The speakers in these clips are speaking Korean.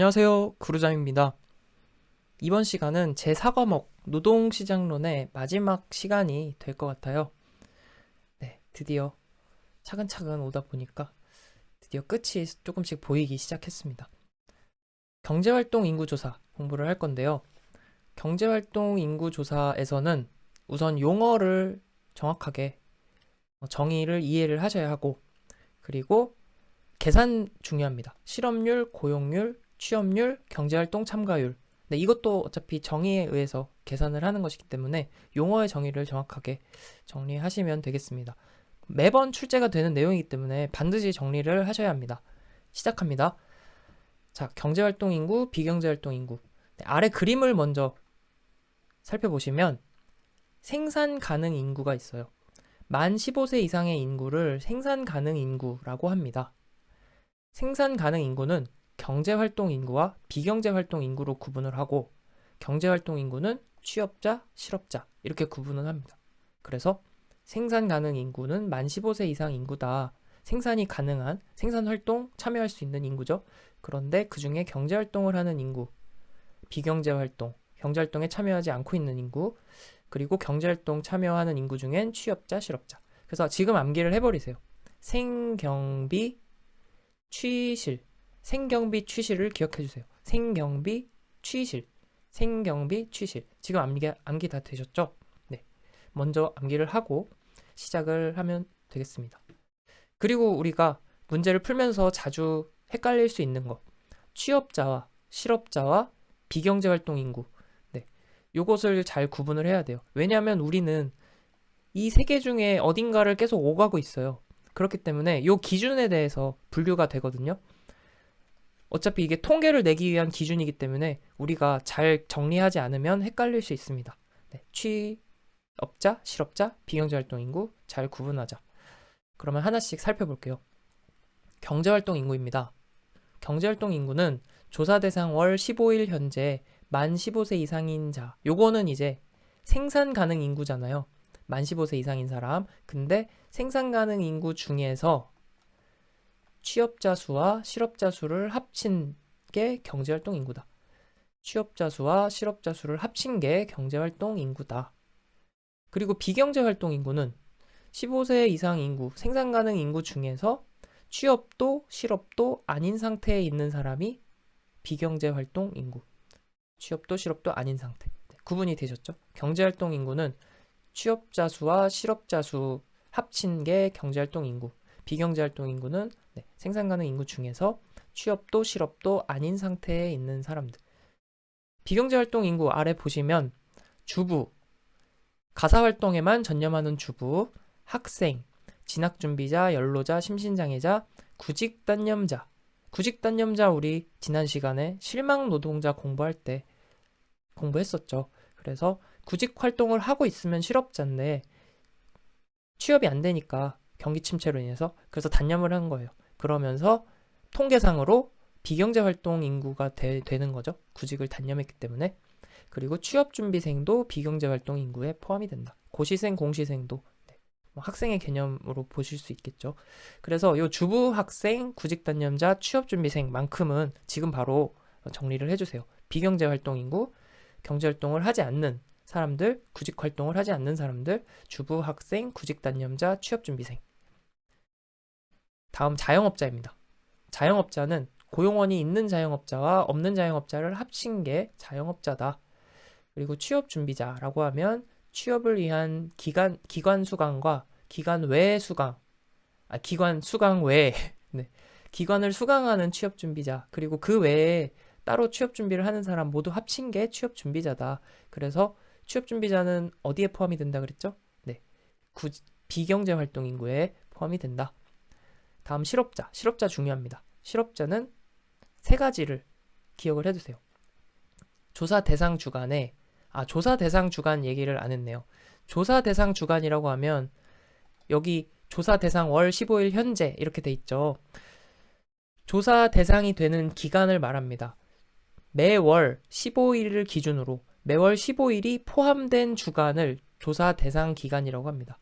안녕하세요. 구루잠입니다. 이번 시간은 제4과목 노동시장론의 마지막 시간이 될 것 같아요. 네, 드디어 차근차근 오다 보니까 드디어 끝이 조금씩 보이기 시작했습니다. 경제활동 인구조사 공부를 할 건데요. 경제활동 인구조사에서는 우선 용어를 정확하게 정의를 이해를 하셔야 하고, 그리고 계산 중요합니다. 실업률, 고용률, 취업률, 경제활동 참가율. 네, 이것도 어차피 정의에 의해서 계산을 하는 것이기 때문에 용어의 정의를 정확하게 정리하시면 되겠습니다. 매번 출제가 되는 내용이기 때문에 반드시 정리를 하셔야 합니다. 시작합니다. 자, 경제활동 인구, 비경제활동 인구. 네, 아래 그림을 먼저 살펴보시면 생산 가능 인구가 있어요. 만 15세 이상의 인구를 생산 가능 인구라고 합니다. 생산 가능 인구는 경제활동 인구와 비경제활동 인구로 구분을 하고, 경제활동 인구는 취업자, 실업자 이렇게 구분을 합니다. 그래서 생산 가능 인구는 만 15세 이상 인구다. 생산이 가능한 생산활동 참여할 수 있는 인구죠. 그런데 그 중에 경제활동을 하는 인구, 비경제활동, 경제활동에 참여하지 않고 있는 인구, 그리고 경제활동 참여하는 인구 중엔 취업자, 실업자. 그래서 지금 암기를 해버리세요. 생경비, 취실, 생경비 취실을 기억해 주세요. 생경비 취실, 생경비 취실. 지금 암기 다 되셨죠? 네. 먼저 암기를 하고 시작을 하면 되겠습니다. 그리고 우리가 문제를 풀면서 자주 헷갈릴 수 있는 것, 취업자와 실업자와 비경제활동 인구. 네. 요것을 잘 구분을 해야 돼요. 왜냐하면 우리는 이 세 개 중에 어딘가를 계속 오가고 있어요. 그렇기 때문에 이 기준에 대해서 분류가 되거든요. 어차피 이게 통계를 내기 위한 기준이기 때문에 우리가 잘 정리하지 않으면 헷갈릴 수 있습니다. 네, 취업자, 실업자, 비경제활동 인구 잘 구분하자. 그러면 하나씩 살펴볼게요. 경제활동 인구입니다. 경제활동 인구는 조사 대상 월 15일 현재 만 15세 이상인 자. 요거는 이제 생산 가능 인구잖아요. 만 15세 이상인 사람. 근데 생산 가능 인구 중에서 취업자 수와 실업자 수를 합친 게 경제활동 인구다. 취업자 수와 실업자 수를 합친 게 경제활동 인구다. 그리고 비경제활동 인구는 15세 이상 인구, 생산 가능 인구 중에서 취업도 실업도 아닌 상태에 있는 사람이 비경제활동 인구. 취업도 실업도 아닌 상태. 네, 구분이 되셨죠? 경제활동 인구는 취업자 수와 실업자 수 합친 게 경제활동 인구. 비경제활동 인구는 생산 가능 인구 중에서 취업도 실업도 아닌 상태에 있는 사람들. 비경제활동 인구 아래 보시면 주부, 가사활동에만 전념하는 주부, 학생, 진학준비자, 연로자, 심신장애자, 구직단념자. 구직단념자 우리 지난 시간에 실망노동자 공부할 때 공부했었죠. 그래서 구직 활동을 하고 있으면 실업자인데 취업이 안 되니까 경기 침체로 인해서 그래서 단념을 한 거예요. 그러면서 통계상으로 비경제활동 인구가 되는 거죠. 구직을 단념했기 때문에. 그리고 취업준비생도 비경제활동 인구에 포함이 된다. 고시생, 공시생도 학생의 개념으로 보실 수 있겠죠. 그래서 이 주부, 학생, 구직단념자, 취업준비생만큼은 지금 바로 정리를 해주세요. 비경제활동 인구, 경제활동을 하지 않는 사람들, 구직활동을 하지 않는 사람들, 주부, 학생, 구직단념자, 취업준비생. 다음 자영업자입니다. 자영업자는 고용원이 있는 자영업자와 없는 자영업자를 합친 게 자영업자다. 그리고 취업준비자라고 하면 취업을 위한 기관 수강과 기관 외 수강, 기관 수강 외에 네, 기관을 수강하는 취업준비자, 그리고 그 외에 따로 취업준비를 하는 사람 모두 합친 게 취업준비자다. 그래서 취업준비자는 어디에 포함이 된다 그랬죠? 네, 비경제활동 인구에 포함이 된다. 다음 실업자. 실업자 중요합니다. 실업자는 세 가지를 기억을 해두세요. 조사 대상 주간에 조사 대상 주간 얘기를 안 했네요. 조사 대상 주간이라고 하면 여기 조사 대상 월 15일 현재 이렇게 돼 있죠. 조사 대상이 되는 기간을 말합니다. 매월 15일을 기준으로 매월 15일이 포함된 주간을 조사 대상 기간이라고 합니다.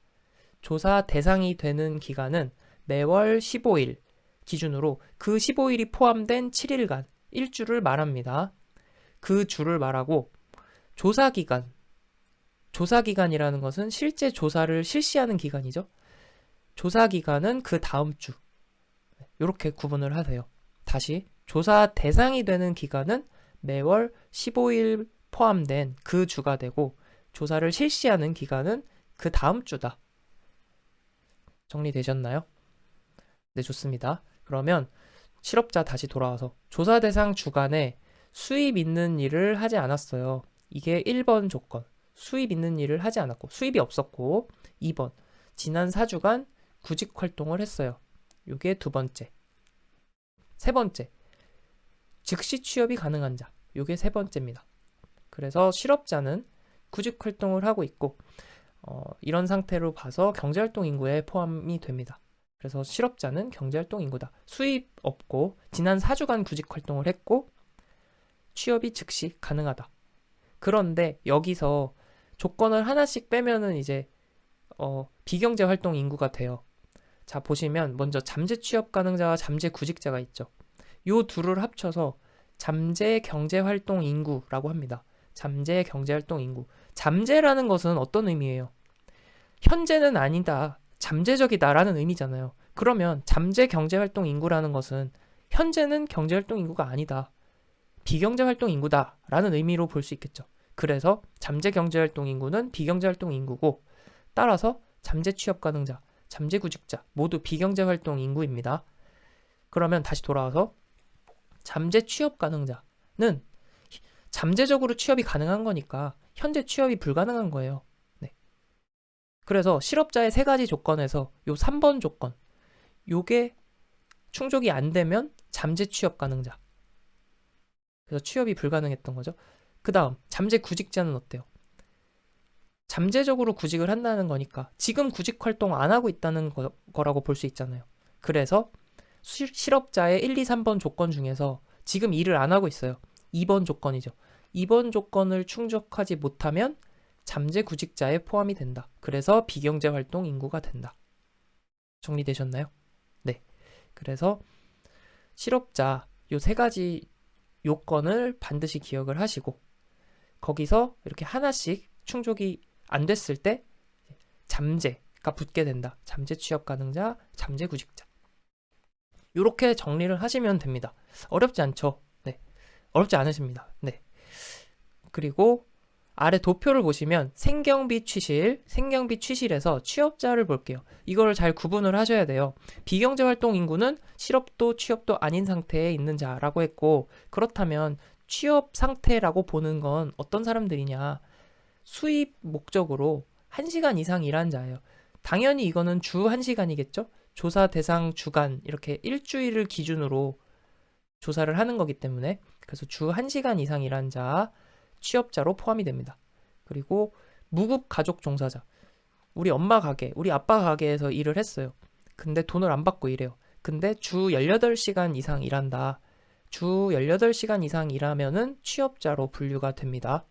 조사 대상이 되는 기간은 매월 15일 기준으로 그 15일이 포함된 7일간, 일주를 말합니다. 그 주를 말하고 조사기간, 조사기간이라는 것은 실제 조사를 실시하는 기간이죠. 조사기간은 그 다음 주. 이렇게 구분을 하세요. 다시 조사 대상이 되는 기간은 매월 15일 포함된 그 주가 되고 조사를 실시하는 기간은 그 다음 주다. 정리되셨나요? 네, 좋습니다. 그러면 실업자 다시 돌아와서 조사 대상 주간에 수입 있는 일을 하지 않았어요. 이게 1번 조건. 수입 있는 일을 하지 않았고 수입이 없었고 2번 지난 4주간 구직 활동을 했어요. 이게 두 번째. 세 번째. 즉시 취업이 가능한 자. 이게 세 번째입니다. 그래서 실업자는 구직 활동을 하고 있고 이런 상태로 봐서 경제활동 인구에 포함이 됩니다. 그래서 실업자는 경제활동 인구다. 수입 없고 지난 4주간 구직 활동을 했고 취업이 즉시 가능하다. 그런데 여기서 조건을 하나씩 빼면은 이제 비경제 활동 인구가 돼요. 자, 보시면 먼저 잠재 취업 가능자와 잠재 구직자가 있죠. 요 둘을 합쳐서 잠재 경제 활동 인구라고 합니다. 잠재 경제 활동 인구. 잠재라는 것은 어떤 의미예요? 현재는 아니다. 잠재적이다라는 의미잖아요. 그러면 잠재 경제 활동 인구라는 것은 현재는 경제 활동 인구가 아니다. 비경제 활동 인구다라는 의미로 볼 수 있겠죠. 그래서 잠재 경제 활동 인구는 비경제 활동 인구고 따라서 잠재 취업 가능자, 잠재 구직자 모두 비경제 활동 인구입니다. 그러면 다시 돌아와서 잠재 취업 가능자는 잠재적으로 취업이 가능한 거니까 현재 취업이 불가능한 거예요. 네. 그래서 실업자의 세 가지 조건에서 요 3번 조건 요게 충족이 안 되면 잠재 취업 가능자. 그래서 취업이 불가능했던 거죠. 그 다음 잠재 구직자는 어때요? 잠재적으로 구직을 한다는 거니까 지금 구직 활동 안 하고 있다는 거라고 볼 수 있잖아요. 그래서 실업자의 1, 2, 3번 조건 중에서 지금 일을 안 하고 있어요. 2번 조건이죠. 2번 조건을 충족하지 못하면 잠재 구직자에 포함이 된다. 그래서 비경제 활동 인구가 된다. 정리되셨나요? 네. 그래서 실업자 요 세 가지 요건을 반드시 기억을 하시고 거기서 이렇게 하나씩 충족이 안 됐을 때 잠재가 붙게 된다. 잠재 취업 가능자, 잠재 구직자. 이렇게 정리를 하시면 됩니다. 어렵지 않죠? 네. 어렵지 않으십니다. 네. 그리고 아래 도표를 보시면 생경비 취실, 생경비 취실에서 취업자를 볼게요. 이걸 잘 구분을 하셔야 돼요. 비경제 활동 인구는 실업도 취업도 아닌 상태에 있는 자라고 했고 그렇다면 취업 상태라고 보는 건 어떤 사람들이냐? 수입 목적으로 1시간 이상 일한 자예요. 당연히 이거는 주 1시간이겠죠? 조사 대상 주간 이렇게 일주일을 기준으로 조사를 하는 거기 때문에 그래서 주 1시간 이상 일한 자 취업자로 포함이 됩니다. 그리고 무급 가족 종사자. 우리 엄마 가게, 우리 아빠 가게에서 일을 했어요. 근데 돈을 안 받고 일해요. 근데 주 18시간 이상 일한다. 주 18시간 이상 일하면은 취업자로 분류가 됩니다.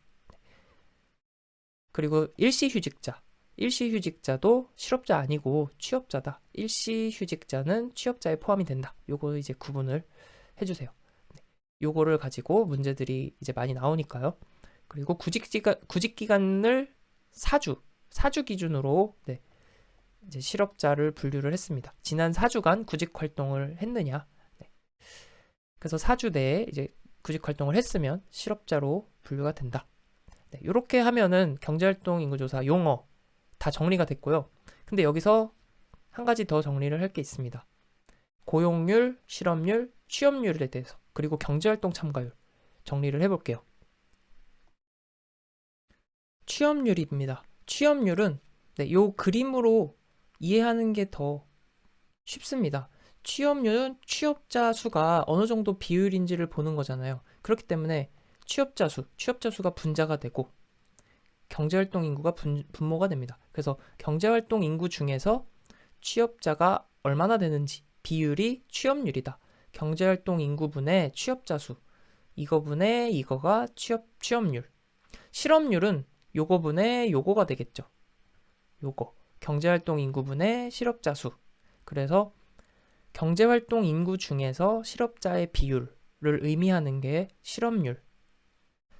그리고 일시휴직자. 일시휴직자도 실업자 아니고 취업자다. 일시휴직자는 취업자에 포함이 된다. 요거 이제 구분을 해주세요. 요거를 가지고 문제들이 이제 많이 나오니까요. 그리고 구직기간을 4주 기준으로 네, 이제 실업자를 분류를 했습니다. 지난 4주간 구직 활동을 했느냐. 네. 그래서 4주 내에 이제 구직 활동을 했으면 실업자로 분류가 된다. 네, 이렇게 하면은 경제활동 인구조사 용어 다 정리가 됐고요. 근데 여기서 한 가지 더 정리를 할 게 있습니다. 고용률, 실업률, 취업률에 대해서 그리고 경제활동 참가율 정리를 해볼게요. 취업률입니다. 취업률은 네, 요 그림으로 이해하는 게 더 쉽습니다. 취업률은 취업자 수가 어느 정도 비율인지를 보는 거잖아요. 그렇기 때문에 취업자 수가 분자가 되고 경제활동 인구가 분모가 됩니다. 그래서 경제활동 인구 중에서 취업자가 얼마나 되는지 비율이 취업률이다. 경제활동 인구분의 취업자 수 이거분의 이거가 취업률. 실업률은 요거분의 요거가 되겠죠. 요거 경제활동 인구분의 실업자 수. 그래서 경제활동 인구 중에서 실업자의 비율 의미하는 게 실업률.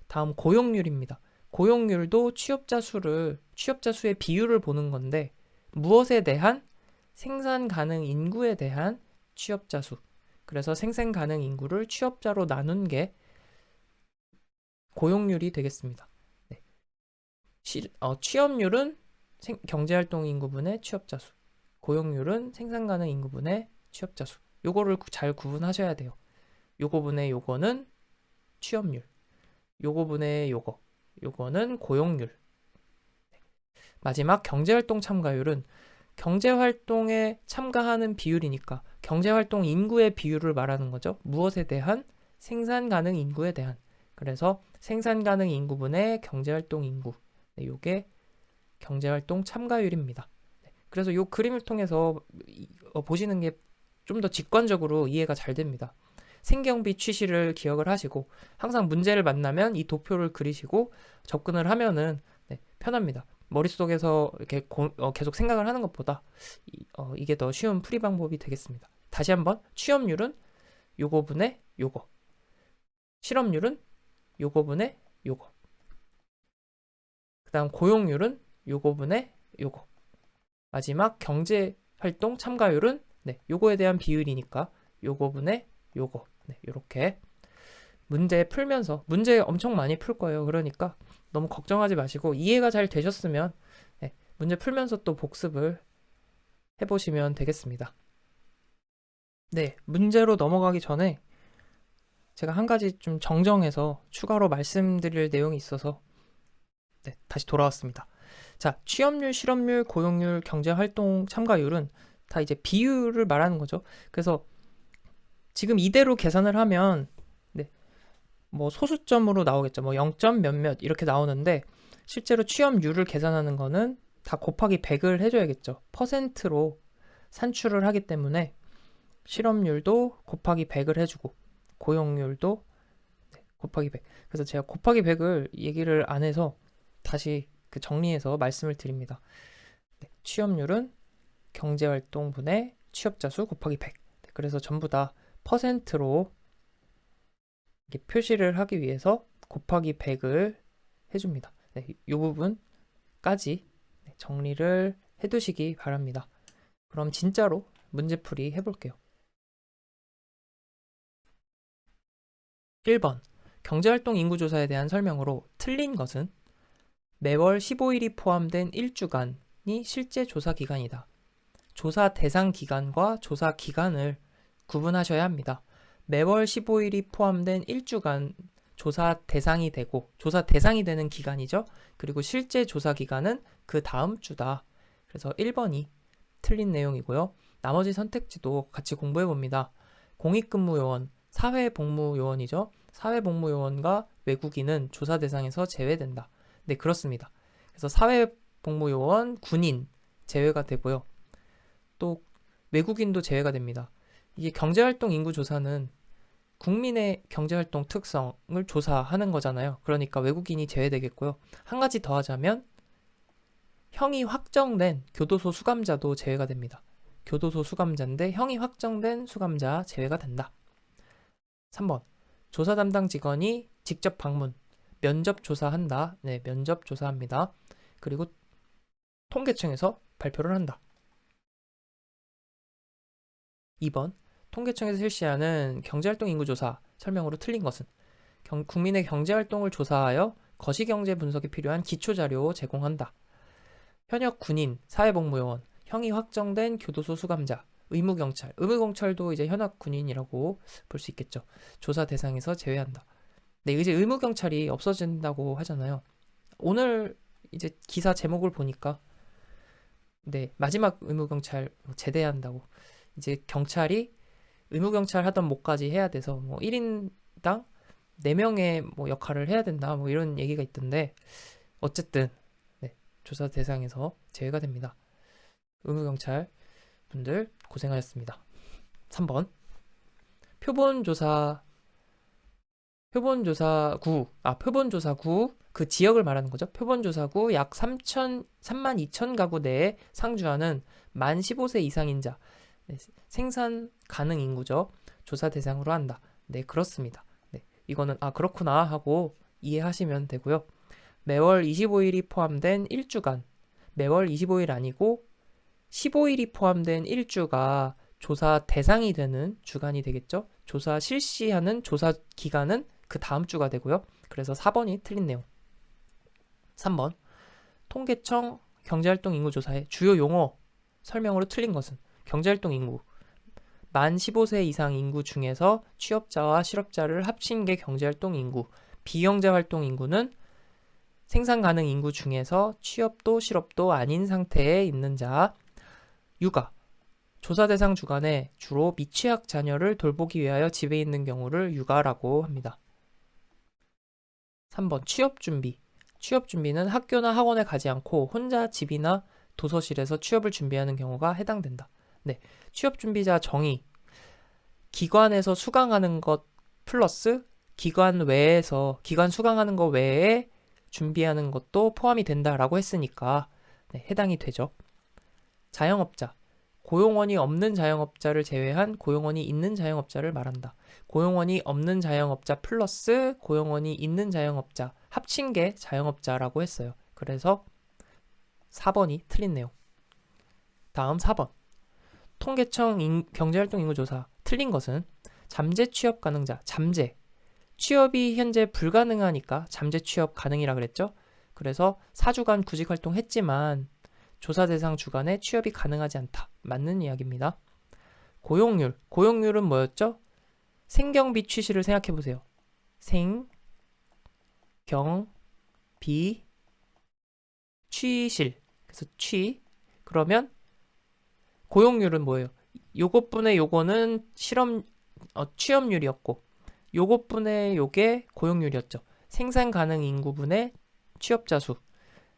다음 고용률입니다. 고용률도 취업자 수의 비율을 보는 건데 무엇에 대한? 생산 가능 인구에 대한 취업자 수. 그래서 생산 가능 인구를 취업자로 나눈 게 고용률이 되겠습니다. 네. 취업률은 경제활동 인구분의 취업자 수. 고용률은 생산 가능 인구분의 취업자 수. 요거를 잘 구분하셔야 돼요. 요거분의 요거는 취업률. 요거분의 요거는 고용률. 마지막 경제활동 참가율은 경제활동에 참가하는 비율이니까 경제활동 인구의 비율을 말하는 거죠. 무엇에 대한? 생산 가능 인구에 대한. 그래서 생산 가능 인구분의 경제활동 인구. 네, 요게 경제활동 참가율입니다. 네, 그래서 요 그림을 통해서 보시는 게 좀 더 직관적으로 이해가 잘 됩니다. 생경비 취시를 기억을 하시고 항상 문제를 만나면 이 도표를 그리시고 접근을 하면은 네, 편합니다. 머릿속에서 이렇게 계속 생각을 하는 것보다 이게 더 쉬운 풀이 방법이 되겠습니다. 다시 한번 취업률은 요거분의 요거, 실업률은 요거분의 요거, 그 다음 고용률은 요거분의 요거, 마지막 경제활동 참가율은 네, 요거에 대한 비율이니까 요거분의 요거. 네, 요렇게 문제 풀면서 문제 엄청 많이 풀 거예요. 그러니까 너무 걱정하지 마시고 이해가 잘 되셨으면 네, 문제 풀면서 또 복습을 해보시면 되겠습니다. 네, 문제로 넘어가기 전에 제가 한 가지 좀 정정해서 추가로 말씀드릴 내용이 있어서 네, 다시 돌아왔습니다. 자, 취업률, 실업률, 고용률, 경제활동 참가율은 다 이제 비율을 말하는 거죠. 그래서 지금 이대로 계산을 하면 네, 뭐 소수점으로 나오겠죠. 뭐 0점 몇몇 이렇게 나오는데 실제로 취업률을 계산하는 거는 다 곱하기 100을 해줘야겠죠. 퍼센트로 산출을 하기 때문에 실업률도 곱하기 100을 해주고 고용률도 네, 곱하기 100. 그래서 제가 곱하기 100을 얘기를 안 해서 다시 그 정리해서 말씀을 드립니다. 네, 취업률은 경제활동분의 취업자 수 곱하기 100. 네, 그래서 전부 다 퍼센트로 표시를 하기 위해서 곱하기 100을 해줍니다. 네, 이 부분까지 정리를 해두시기 바랍니다. 그럼 진짜로 문제풀이 해볼게요. 1번 경제활동 인구조사에 대한 설명으로 틀린 것은 매월 15일이 포함된 1주간이 실제 조사 기간이다. 조사 대상 기간과 조사 기간을 구분하셔야 합니다. 매월 15일이 포함된 1주간 조사 대상이 되고 조사 대상이 되는 기간이죠. 그리고 실제 조사 기간은 그 다음 주다. 그래서 1번이 틀린 내용이고요. 나머지 선택지도 같이 공부해 봅니다. 공익근무요원, 사회복무요원이죠. 사회복무요원과 외국인은 조사 대상에서 제외된다. 네, 그렇습니다. 그래서 사회복무요원, 군인 제외가 되고요. 또 외국인도 제외가 됩니다. 이게 경제활동 인구조사는 국민의 경제활동 특성을 조사하는 거잖아요. 그러니까 외국인이 제외되겠고요. 한 가지 더 하자면 형이 확정된 교도소 수감자도 제외가 됩니다. 교도소 수감자인데 형이 확정된 수감자 제외가 된다. 3번 조사 담당 직원이 직접 방문, 면접 조사한다. 네, 면접 조사합니다. 그리고 통계청에서 발표를 한다. 2번 통계청에서 실시하는 경제활동 인구조사 설명으로 틀린 것은 국민의 경제활동을 조사하여 거시경제 분석에 필요한 기초자료 제공한다. 현역 군인, 사회복무요원, 형이 확정된 교도소 수감자, 의무경찰, 의무경찰도 이제 현역 군인이라고 볼 수 있겠죠. 조사 대상에서 제외한다. 네, 이제 의무경찰이 없어진다고 하잖아요. 오늘 이제 기사 제목을 보니까 네, 마지막 의무경찰 제대한다고 이제 경찰이 의무경찰 하던 목까지 해야 돼서 뭐 1인당 4명의 뭐 역할을 해야 된다 뭐 이런 얘기가 있던데 어쨌든 네, 조사 대상에서 제외가 됩니다. 의무경찰 분들 고생하셨습니다. 3번 표본조사구 그 지역을 말하는 거죠. 표본조사구 약 32,000 가구 내에 상주하는 만 15세 이상인 자 생산 가능 인구죠. 조사 대상으로 한다. 네, 그렇습니다. 네, 이거는 그렇구나 하고 이해하시면 되고요. 매월 25일이 포함된 1주간, 매월 25일 아니고 15일이 포함된 1주가 조사 대상이 되는 주간이 되겠죠? 조사 실시하는 조사 기간은 그 다음 주가 되고요. 그래서 4번이 틀린 내용. 3번. 통계청 경제활동 인구 조사의 주요 용어 설명으로 틀린 것은 경제활동 인구. 만 15세 이상 인구 중에서 취업자와 실업자를 합친 게 경제활동 인구. 비경제활동 인구는 생산 가능 인구 중에서 취업도 실업도 아닌 상태에 있는 자. 육아. 조사 대상 주간에 주로 미취학 자녀를 돌보기 위하여 집에 있는 경우를 육아라고 합니다. 3번 취업 준비. 취업 준비는 학교나 학원에 가지 않고 혼자 집이나 도서실에서 취업을 준비하는 경우가 해당된다. 네, 취업 준비자 정의. 기관에서 수강하는 것 플러스 기관 수강하는 것 외에 준비하는 것도 포함이 된다라고 했으니까 네, 해당이 되죠. 자영업자. 고용원이 없는 자영업자를 제외한 고용원이 있는 자영업자를 말한다. 고용원이 없는 자영업자 플러스 고용원이 있는 자영업자 합친 게 자영업자라고 했어요. 그래서 4번이 틀린 내용. 다음 4번. 통계청 경제활동 인구조사 틀린 것은 잠재 취업 가능자, 잠재. 취업이 현재 불가능하니까 잠재 취업 가능이라 그랬죠? 그래서 4주간 구직활동 했지만 조사 대상 주간에 취업이 가능하지 않다. 맞는 이야기입니다. 고용률. 고용률은 뭐였죠? 생경비 취시를 생각해 보세요. 생, 경, 비, 취실. 그래서 그러면 고용률은 뭐예요? 요것분의 요거는 취업률이었고 요것분의 요게 고용률이었죠. 생산 가능 인구분의 취업자 수.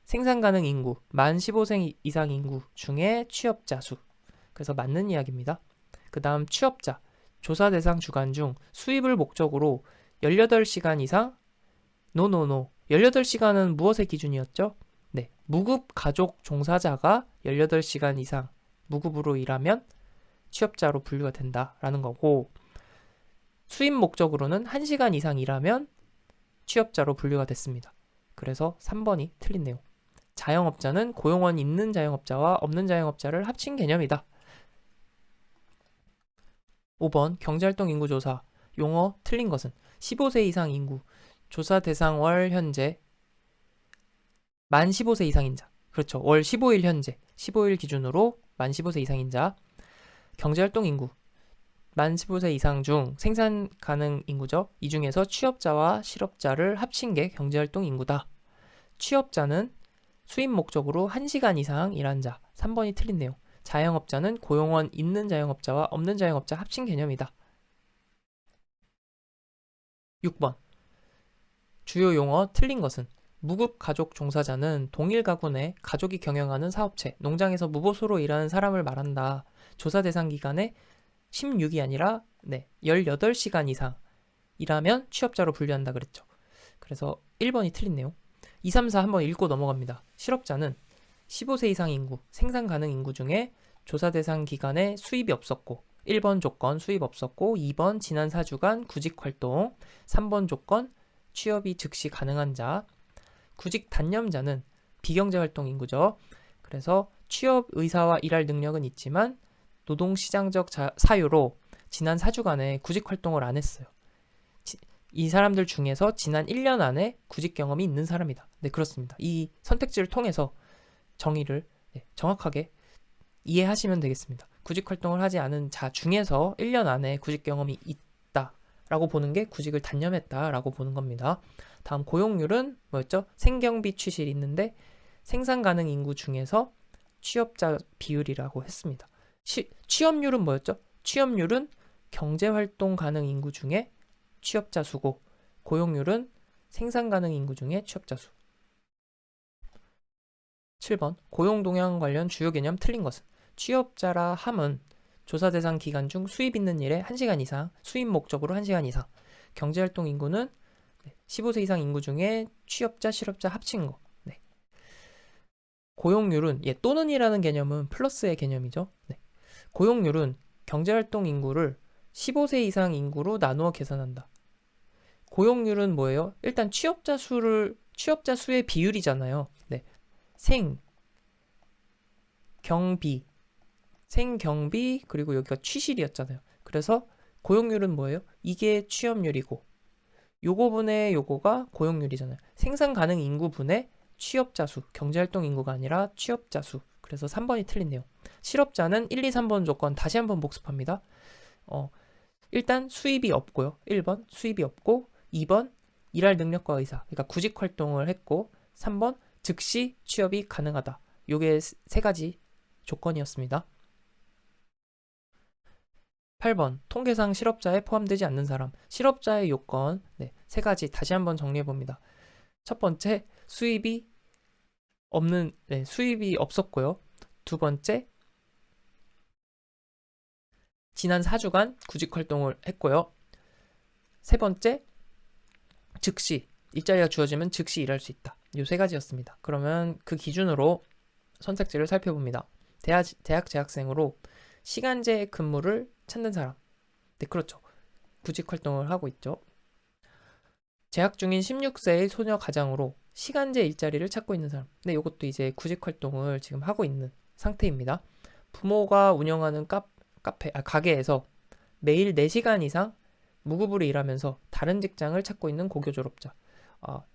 생산 가능 인구, 만 15세 이상 인구 중에 취업자 수. 그래서 맞는 이야기입니다. 그 다음 취업자, 조사 대상 주간 중 수입을 목적으로 18시간 이상, 노노노. 18시간은 무엇의 기준이었죠? 네, 무급 가족 종사자가 18시간 이상 무급으로 일하면 취업자로 분류가 된다라는 거고, 수입 목적으로는 1시간 이상 일하면 취업자로 분류가 됐습니다. 그래서 3번이 틀린 내용. 자영업자는 고용원 있는 자영업자와 없는 자영업자를 합친 개념이다. 5번 경제활동 인구조사 용어 틀린 것은 15세 이상 인구 조사 대상 월 현재 만 15세 이상인 자. 그렇죠. 월 15일 현재 15일 기준으로 만 15세 이상인 자. 경제활동 인구 만 15세 이상 중 생산 가능 인구죠. 이 중에서 취업자와 실업자를 합친 게 경제활동 인구다. 취업자는 수입 목적으로 1시간 이상 일한 자. 3번이 틀린 내용. 자영업자는 고용원 있는 자영업자와 없는 자영업자 합친 개념이다. 6번. 주요 용어 틀린 것은 무급 가족 종사자는 동일 가구 내 가족이 경영하는 사업체, 농장에서 무보수로 일하는 사람을 말한다. 조사 대상 기간에 16이 아니라 18시간 이상 일하면 취업자로 분류한다 그랬죠. 그래서 1번이 틀린 내용. 2, 3, 4 한번 읽고 넘어갑니다. 실업자는 15세 이상 인구, 생산 가능 인구 중에 조사 대상 기간에 수입이 없었고 1번 조건 수입 없었고 2번 지난 4주간 구직 활동, 3번 조건 취업이 즉시 가능한 자, 구직 단념자는 비경제 활동 인구죠. 그래서 취업 의사와 일할 능력은 있지만 노동시장적 사유로 지난 4주간에 구직 활동을 안 했어요. 이 사람들 중에서 지난 1년 안에 구직 경험이 있는 사람이다. 네, 그렇습니다. 이 선택지를 통해서 정의를 정확하게 이해하시면 되겠습니다. 구직 활동을 하지 않은 자 중에서 1년 안에 구직 경험이 있다라고 보는 게 구직을 단념했다라고 보는 겁니다. 다음 고용률은 뭐였죠? 생경비 취실이 있는데 생산 가능 인구 중에서 취업자 비율이라고 했습니다. 취업률은 뭐였죠? 취업률은 경제활동 가능 인구 중에 취업자 수고 고용률은 생산 가능 인구 중에 취업자 수. 7번 고용 동향 관련 주요 개념 틀린 것은 취업자라 함은 조사 대상 기간 중 수입 있는 일에 1시간 이상, 수입 목적으로 1시간 이상. 경제활동 인구는 15세 이상 인구 중에 취업자, 실업자 합친 거. 네. 고용률은 또는이라는 개념은 플러스의 개념이죠. 네. 고용률은 경제활동 인구를 15세 이상 인구로 나누어 계산한다. 고용률은 뭐예요? 일단 취업자 수의 비율이잖아요. 네. 생경비, 그리고 여기가 취실이었잖아요. 그래서 고용률은 뭐예요? 이게 취업률이고, 요거분의 요거가 고용률이잖아요. 생산 가능 인구분의 취업자 수, 경제활동 인구가 아니라 취업자 수. 그래서 3번이 틀린네요. 실업자는 1, 2, 3번 조건 다시 한번 복습합니다. 일단 수입이 없고요. 1번 수입이 없고, 2번 일할 능력과 의사, 그러니까 구직 활동을 했고, 3번 즉시 취업이 가능하다. 요게 세 가지 조건이었습니다. 8번 통계상 실업자에 포함되지 않는 사람. 실업자의 요건 세 가지 다시 한번 정리해 봅니다. 첫 번째, 수입이 없었고요. 두 번째, 지난 4주간 구직 활동을 했고요. 세 번째, 즉시 일자리가 주어지면 즉시 일할 수 있다. 요 세 가지였습니다. 그러면 그 기준으로 선택지를 살펴봅니다. 대학 재학생으로 시간제 근무를 찾는 사람. 네, 그렇죠. 구직 활동을 하고 있죠. 재학 중인 16세의 소녀 가장으로 시간제 일자리를 찾고 있는 사람. 네, 이것도 이제 구직 활동을 지금 하고 있는 상태입니다. 부모가 운영하는 가게에서 매일 4시간 이상 무급으로 일하면서 다른 직장을 찾고 있는 고교 졸업자.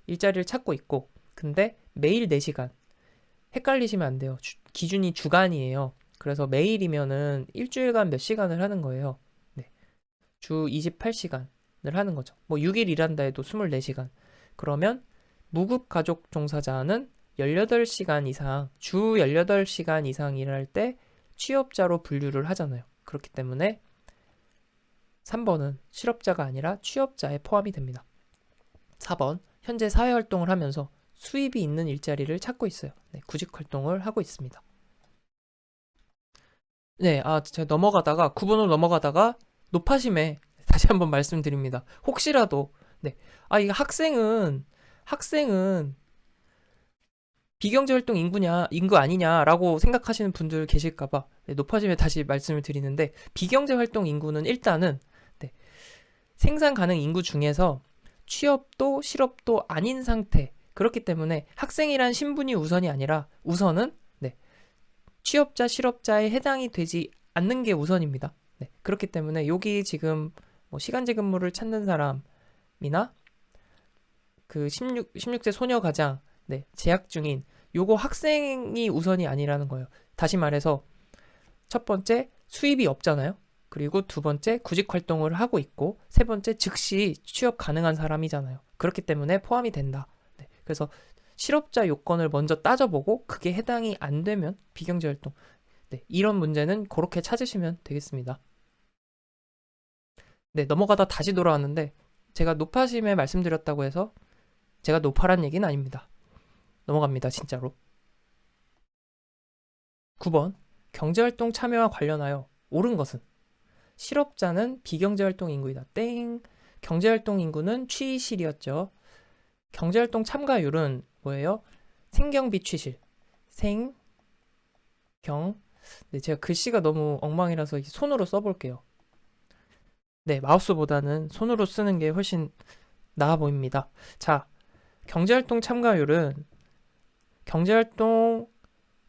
일자리를 찾고 있고, 근데 매일 4시간. 헷갈리시면 안 돼요. 기준이 주간이에요. 그래서 매일이면은 일주일간 몇 시간을 하는 거예요. 네. 주 28시간을 하는 거죠. 뭐 6일 일한다 해도 24시간. 그러면 무급 가족 종사자는 18시간 이상, 주 18시간 이상 일할 때 취업자로 분류를 하잖아요. 그렇기 때문에 3번은 실업자가 아니라 취업자에 포함이 됩니다. 4번, 현재 사회활동을 하면서 수입이 있는 일자리를 찾고 있어요. 네, 구직 활동을 하고 있습니다. 네, 제가 9번으로 넘어가다가 노파심에 다시 한번 말씀드립니다. 혹시라도, 네, 이 학생은 비경제활동 인구 아니냐라고 생각하시는 분들 계실까봐 노파심에 다시 말씀을 드리는데, 비경제활동 인구는 일단은 생산 가능 인구 중에서 취업도 실업도 아닌 상태. 그렇기 때문에 학생이란 신분이 우선이 아니라 우선은 취업자, 실업자에 해당이 되지 않는 게 우선입니다. 그렇기 때문에 여기 지금 뭐 시간제 근무를 찾는 사람이나 그 16세 소녀 가장 재학 중인 요거 학생이 우선이 아니라는 거예요. 다시 말해서 첫 번째 수입이 없잖아요. 그리고 두 번째 구직 활동을 하고 있고, 세 번째 즉시 취업 가능한 사람이잖아요. 그렇기 때문에 포함이 된다. 그래서 실업자 요건을 먼저 따져보고 그게 해당이 안 되면 비경제활동. 이런 문제는 그렇게 찾으시면 되겠습니다. 네, 넘어가다 다시 돌아왔는데 제가 노파심에 말씀드렸다고 해서 제가 노파란 얘기는 아닙니다. 넘어갑니다, 진짜로. 9번, 경제활동 참여와 관련하여 옳은 것은? 실업자는 비경제활동 인구이다. 땡. 경제활동 인구는 취실이었죠. 경제활동 참가율은 뭐예요? 생경비 취실. 제가 글씨가 너무 엉망이라서 손으로 써볼게요. 네, 마우스보다는 손으로 쓰는 게 훨씬 나아 보입니다. 자, 경제활동 참가율은 경제활동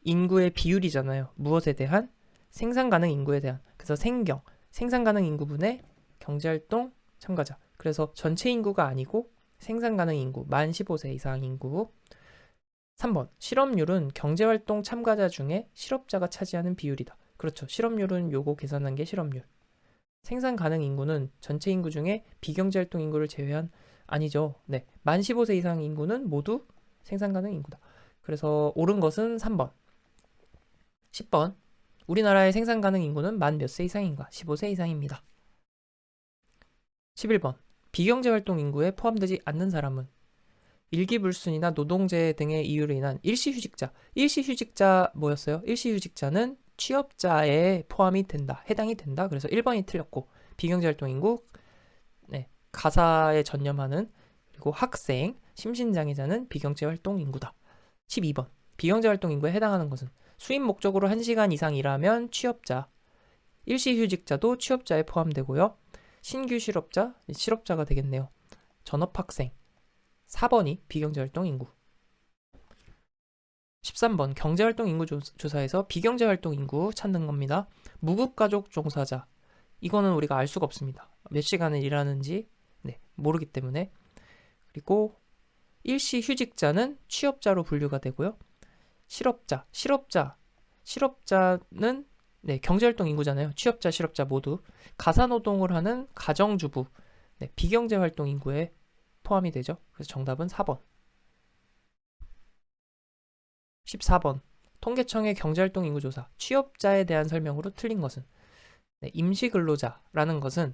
인구의 비율이잖아요. 무엇에 대한? 생산 가능 인구에 대한. 그래서 생산 가능 인구분의 경제활동 참가자. 그래서 전체 인구가 아니고 생산 가능 인구, 만 15세 이상 인구. 3번, 실업률은 경제활동 참가자 중에 실업자가 차지하는 비율이다. 그렇죠. 실업률은 요거 계산한 게 실업률. 생산 가능 인구는 전체 인구 중에 비경제활동 인구를 제외한, 아니죠. 네, 만 15세 이상 인구는 모두 생산 가능 인구다. 그래서 옳은 것은 3번. 10번, 우리나라의 생산 가능 인구는 만 몇 세 이상인가? 15세 이상입니다. 11번, 비경제활동 인구에 포함되지 않는 사람은 일기불순이나 노동재 등의 이유로 인한 일시휴직자. 일시휴직자 뭐였어요? 일시휴직자는 취업자에 포함이 된다. 해당이 된다. 그래서 1번이 틀렸고, 비경제활동 인구, 가사에 전념하는, 그리고 학생, 심신장애자는 비경제활동 인구다. 12번, 비경제활동 인구에 해당하는 것은 수입 목적으로 1시간 이상 일하면 취업자, 일시휴직자도 취업자에 포함되고요. 신규 실업자, 실업자가 되겠네요. 전업학생. 4번이 비경제활동 인구. 13번 경제활동 인구 조사에서 비경제활동 인구 찾는 겁니다. 무급가족 종사자. 이거는 우리가 알 수가 없습니다. 몇 시간을 일하는지 모르기 때문에. 그리고 일시 휴직자는 취업자로 분류가 되고요. 실업자는 경제활동 인구잖아요. 취업자, 실업자 모두. 가사노동을 하는 가정주부, 비경제활동 인구에 포함이 되죠. 그래서 정답은 4번. 14번 통계청의 경제활동 인구조사 취업자에 대한 설명으로 틀린 것은 임시근로자라는 것은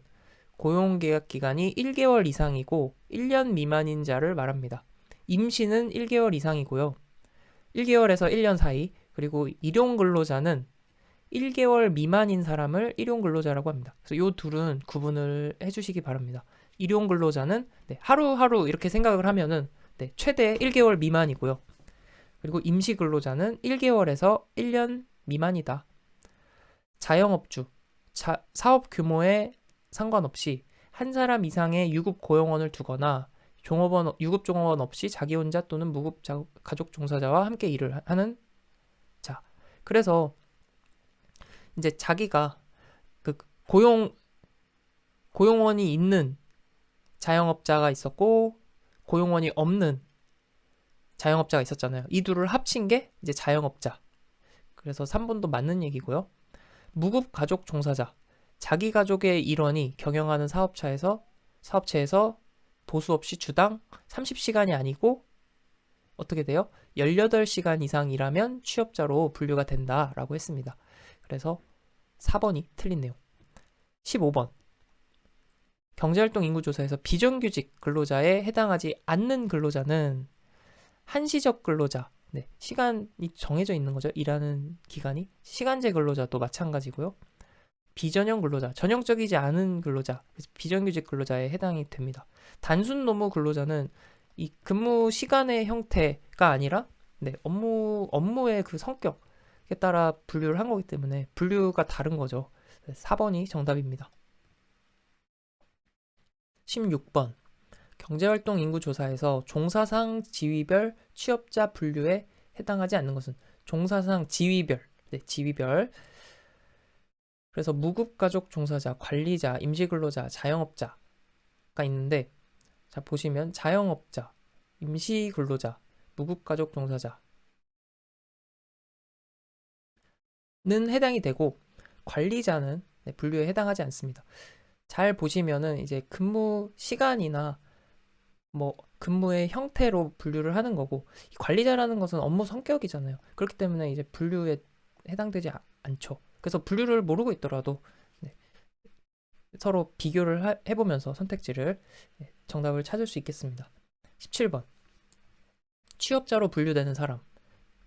고용계약 기간이 1개월 이상이고 1년 미만인 자를 말합니다. 임시는 1개월 이상이고요. 1개월에서 1년 사이. 그리고 일용근로자는 1개월 미만인 사람을 일용근로자라고 합니다. 그래서 이 둘은 구분을 해주시기 바랍니다. 일용근로자는 하루하루 이렇게 생각을 하면은 최대 1개월 미만이고요. 그리고 임시근로자는 1개월에서 1년 미만이다. 자영업주, 사업 규모에 상관없이 한 사람 이상의 유급 고용원을 두거나 유급 종업원 없이 자기 혼자 또는 무급 가족 종사자와 함께 일을 하는 자. 그래서 이제 자기가 그 고용원이 있는 자영업자가 있었고 고용원이 없는 자영업자가 있었잖아요. 이 둘을 합친 게 이제 자영업자. 그래서 3번도 맞는 얘기고요. 무급 가족 종사자. 자기 가족의 일원이 경영하는 사업체에서 보수 없이 주당 30시간이 아니고 어떻게 돼요? 18시간 이상 일하면 취업자로 분류가 된다라고 했습니다. 그래서 4번이 틀린 내용. 15번. 경제활동 인구조사에서 비정규직 근로자에 해당하지 않는 근로자는 한시적 근로자, 시간이 정해져 있는 거죠. 일하는 기간이. 시간제 근로자도 마찬가지고요. 비전형 근로자, 전형적이지 않은 근로자, 비정규직 근로자에 해당이 됩니다. 단순 노무 근로자는 이 근무 시간의 형태가 아니라 업무의 그 성격에 따라 분류를 한 거기 때문에 분류가 다른 거죠. 4번이 정답입니다. 16번. 경제활동 인구조사에서 종사상 지위별 취업자 분류에 해당하지 않는 것은 종사상 지위별. 지위별. 그래서 무급가족 종사자, 관리자, 임시근로자, 자영업자가 있는데 자 보시면 자영업자, 임시근로자, 무급가족 종사자는 해당이 되고 관리자는 분류에 해당하지 않습니다. 잘 보시면은 이제 근무 시간이나 근무의 형태로 분류를 하는 거고 관리자라는 것은 업무 성격이잖아요. 그렇기 때문에 이제 분류에 해당되지 않죠. 그래서 분류를 모르고 있더라도 서로 비교를 해보면서 선택지를 정답을 찾을 수 있겠습니다. 17번. 취업자로 분류되는 사람.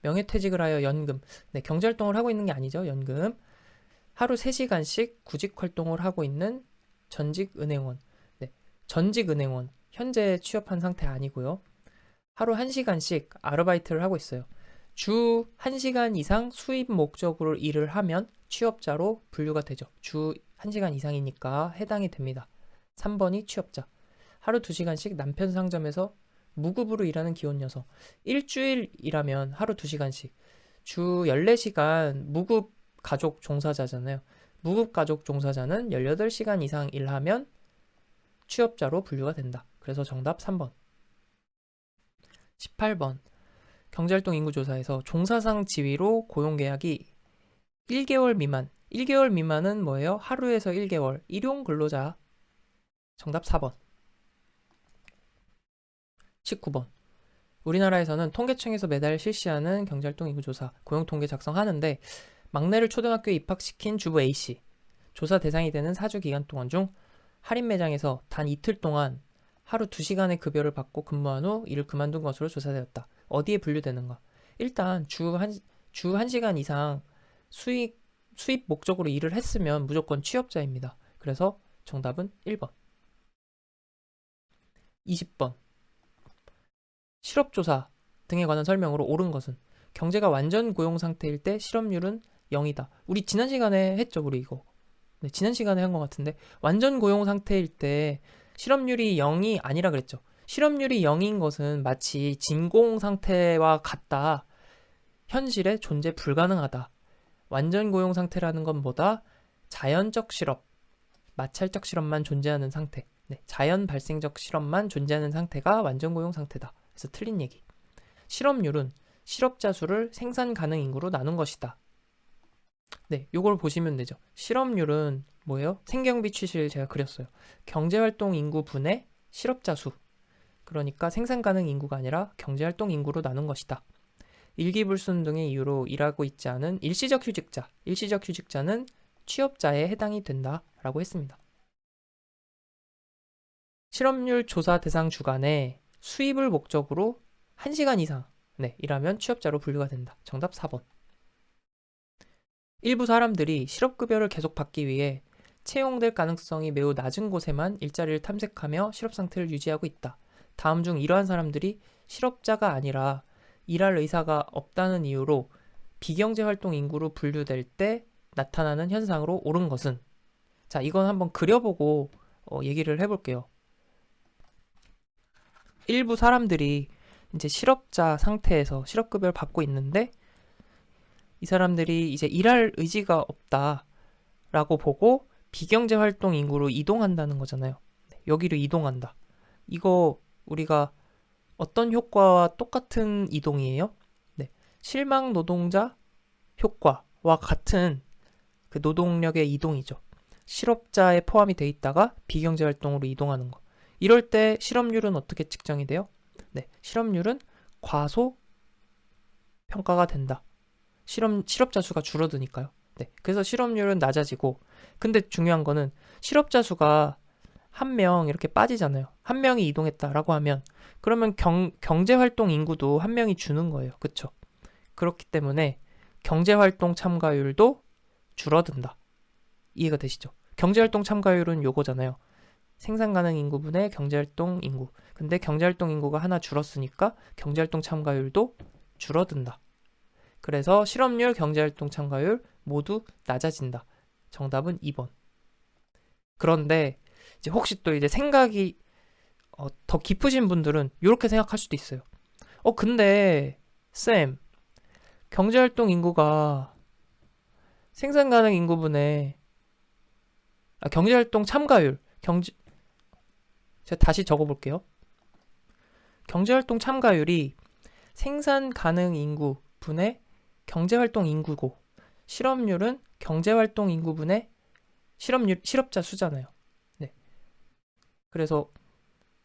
명예퇴직을 하여 연금. 경제활동을 하고 있는 게 아니죠. 연금. 하루 3시간씩 구직활동을 하고 있는 전직은행원. 전직은행원. 현재 취업한 상태 아니고요. 하루 1시간씩 아르바이트를 하고 있어요. 주 1시간 이상 수입 목적으로 일을 하면 취업자로 분류가 되죠. 주 1시간 이상이니까 해당이 됩니다. 3번이 취업자. 하루 2시간씩 남편 상점에서 무급으로 일하는 기혼 여성. 일주일 일하면 하루 2시간씩. 주 14시간 무급 가족 종사자잖아요. 무급 가족 종사자는 18시간 이상 일하면 취업자로 분류가 된다. 그래서 정답 3번. 18번. 경제활동 인구조사에서 종사상 지위로 고용계약이 1개월 미만. 1개월 미만은 뭐예요? 하루에서 1개월. 일용근로자. 정답 4번. 19번. 우리나라에서는 통계청에서 매달 실시하는 경제활동 인구조사, 고용통계 작성하는데 막내를 초등학교에 입학시킨 주부 A씨. 조사 대상이 되는 4주 기간 동안 중 할인 매장에서 단 이틀 동안 하루 2시간의 급여를 받고 근무한 후 일을 그만둔 것으로 조사되었다. 어디에 분류되는가? 일단 주 1시간 이상 수입 목적으로 일을 했으면 무조건 취업자입니다. 그래서 정답은 1번. 20번. 실업조사 등에 관한 설명으로 옳은 것은 경제가 완전 고용 상태일 때 실업률은 0이다. 우리 지난 시간에 했죠, 우리 이거. 네, 지난 시간에 한 것 같은데 완전 고용 상태일 때 실업률이 0이 아니라 그랬죠. 실업률이 0인 것은 마치 진공 상태와 같다. 현실에 존재 불가능하다. 완전 고용 상태라는 건 뭐다? 자연적 실업, 마찰적 실업만 존재하는 상태. 네, 자연 발생적 실업만 존재하는 상태가 완전 고용 상태다. 그래서 틀린 얘기. 실업률은 실업자 수를 생산 가능 인구로 나눈 것이다. 네, 요걸 보시면 되죠. 실업률은 뭐예요? 생경비 취실 제가 그렸어요. 경제활동 인구 분의 실업자 수. 그러니까 생산 가능 인구가 아니라 경제활동 인구로 나눈 것이다. 일기불순 등의 이유로 일하고 있지 않은 일시적 휴직자. 일시적 휴직자는 취업자에 해당이 된다라고 했습니다. 실업률 조사 대상 주간에 수입을 목적으로 1시간 이상 일하면 취업자로 분류가 된다. 정답 4번. 일부 사람들이 실업급여를 계속 받기 위해 채용될 가능성이 매우 낮은 곳에만 일자리를 탐색하며 실업 상태를 유지하고 있다. 다음 중 이러한 사람들이 실업자가 아니라 일할 의사가 없다는 이유로 비경제활동 인구로 분류될 때 나타나는 현상으로 옳은 것은? 자, 이건 한번 그려보고 얘기를 해볼게요. 일부 사람들이 이제 실업자 상태에서 실업급여를 받고 있는데 이 사람들이 이제 일할 의지가 없다라고 보고 비경제활동 인구로 이동한다는 거잖아요. 여기로 이동한다. 이거 우리가 어떤 효과와 똑같은 이동이에요? 네, 실망 노동자 효과와 같은 그 노동력의 이동이죠. 실업자에 포함이 돼 있다가 비경제활동으로 이동하는 거. 이럴 때 실업률은 어떻게 측정이 돼요? 네, 실업률은 과소 평가가 된다. 실업자 수가 줄어드니까요. 네, 그래서 실업률은 낮아지고, 근데 중요한 거는 실업자 수가 한 명 이렇게 빠지잖아요. 한 명이 이동했다라고 하면 그러면 경제활동 인구도 한 명이 주는 거예요. 그쵸? 그렇기 때문에 경제활동 참가율도 줄어든다. 이해가 되시죠? 경제활동 참가율은 요거잖아요. 생산 가능 인구분의 경제활동 인구. 근데 경제활동 인구가 하나 줄었으니까 경제활동 참가율도 줄어든다. 그래서 실업률, 경제활동 참가율 모두 낮아진다. 정답은 2번. 그런데 이제 혹시 또 이제 생각이 더 깊으신 분들은 이렇게 생각할 수도 있어요. 근데 쌤, 경제활동 인구가 생산 가능 인구분의 경제활동 참가율, 제가 다시 적어볼게요. 경제활동 참가율이 생산 가능 인구 분의 경제활동 인구고 실업률은 경제활동 인구분의 실업자 수잖아요. 네. 그래서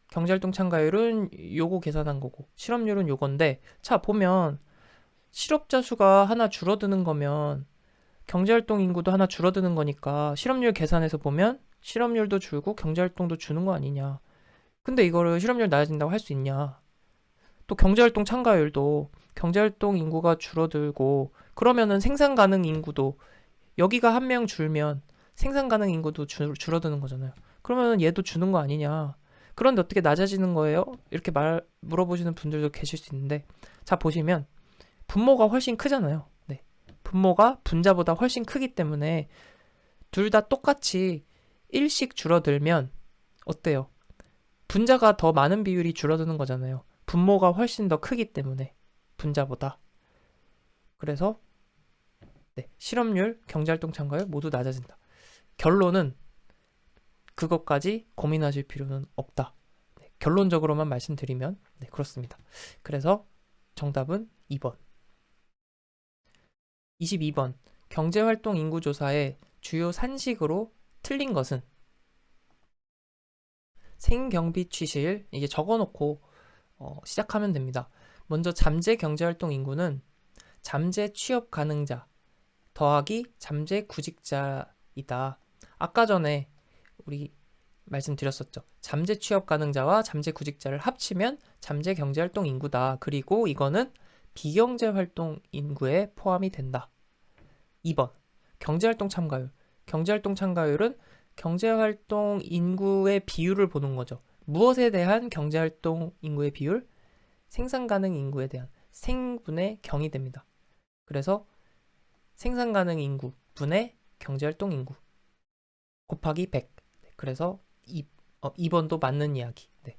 경제활동 참가율은 요거 계산한 거고 실업률은 요건데 자 보면 실업자 수가 하나 줄어드는 거면 경제활동 인구도 하나 줄어드는 거니까 실업률 계산해서 보면 실업률도 줄고 경제활동도 주는 거 아니냐. 근데 이거를 실업률 낮아진다고 할 수 있냐. 또 경제활동 참가율도 경제활동 인구가 줄어들고 그러면은 생산 가능 인구도 여기가 한 명 줄면 생산 가능 인구도 줄어드는 거잖아요. 그러면 얘도 주는 거 아니냐. 그런데 어떻게 낮아지는 거예요? 이렇게 물어보시는 분들도 계실 수 있는데 자 보시면 분모가 훨씬 크잖아요. 네. 분모가 분자보다 훨씬 크기 때문에 둘 다 똑같이 1씩 줄어들면 어때요? 분자가 더 많은 비율이 줄어드는 거잖아요. 분모가 훨씬 더 크기 때문에 분자보다. 그래서 실업률, 경제활동 참가율 모두 낮아진다. 결론은 그것까지 고민하실 필요는 없다. 결론적으로만 말씀드리면 그렇습니다. 그래서 정답은 2번. 22번. 경제활동 인구조사의 주요 산식으로 틀린 것은? 생경비 취실 이게 적어놓고 시작하면 됩니다. 먼저 잠재 경제활동 인구는 잠재 취업 가능자 더하기 잠재 구직자이다. 아까 전에 우리 말씀드렸었죠. 잠재 취업 가능자와 잠재 구직자를 합치면 잠재 경제활동 인구다. 그리고 이거는 비경제활동 인구에 포함이 된다. 2번. 경제활동 참가율. 경제활동 참가율은 경제활동 인구의 비율을 보는 거죠. 무엇에 대한 경제활동 인구의 비율? 생산 가능 인구에 대한 생분의 경이 됩니다. 그래서 생산 가능 인구 분의 경제활동 인구. 곱하기 100. 네, 그래서 2번도 맞는 이야기. 네.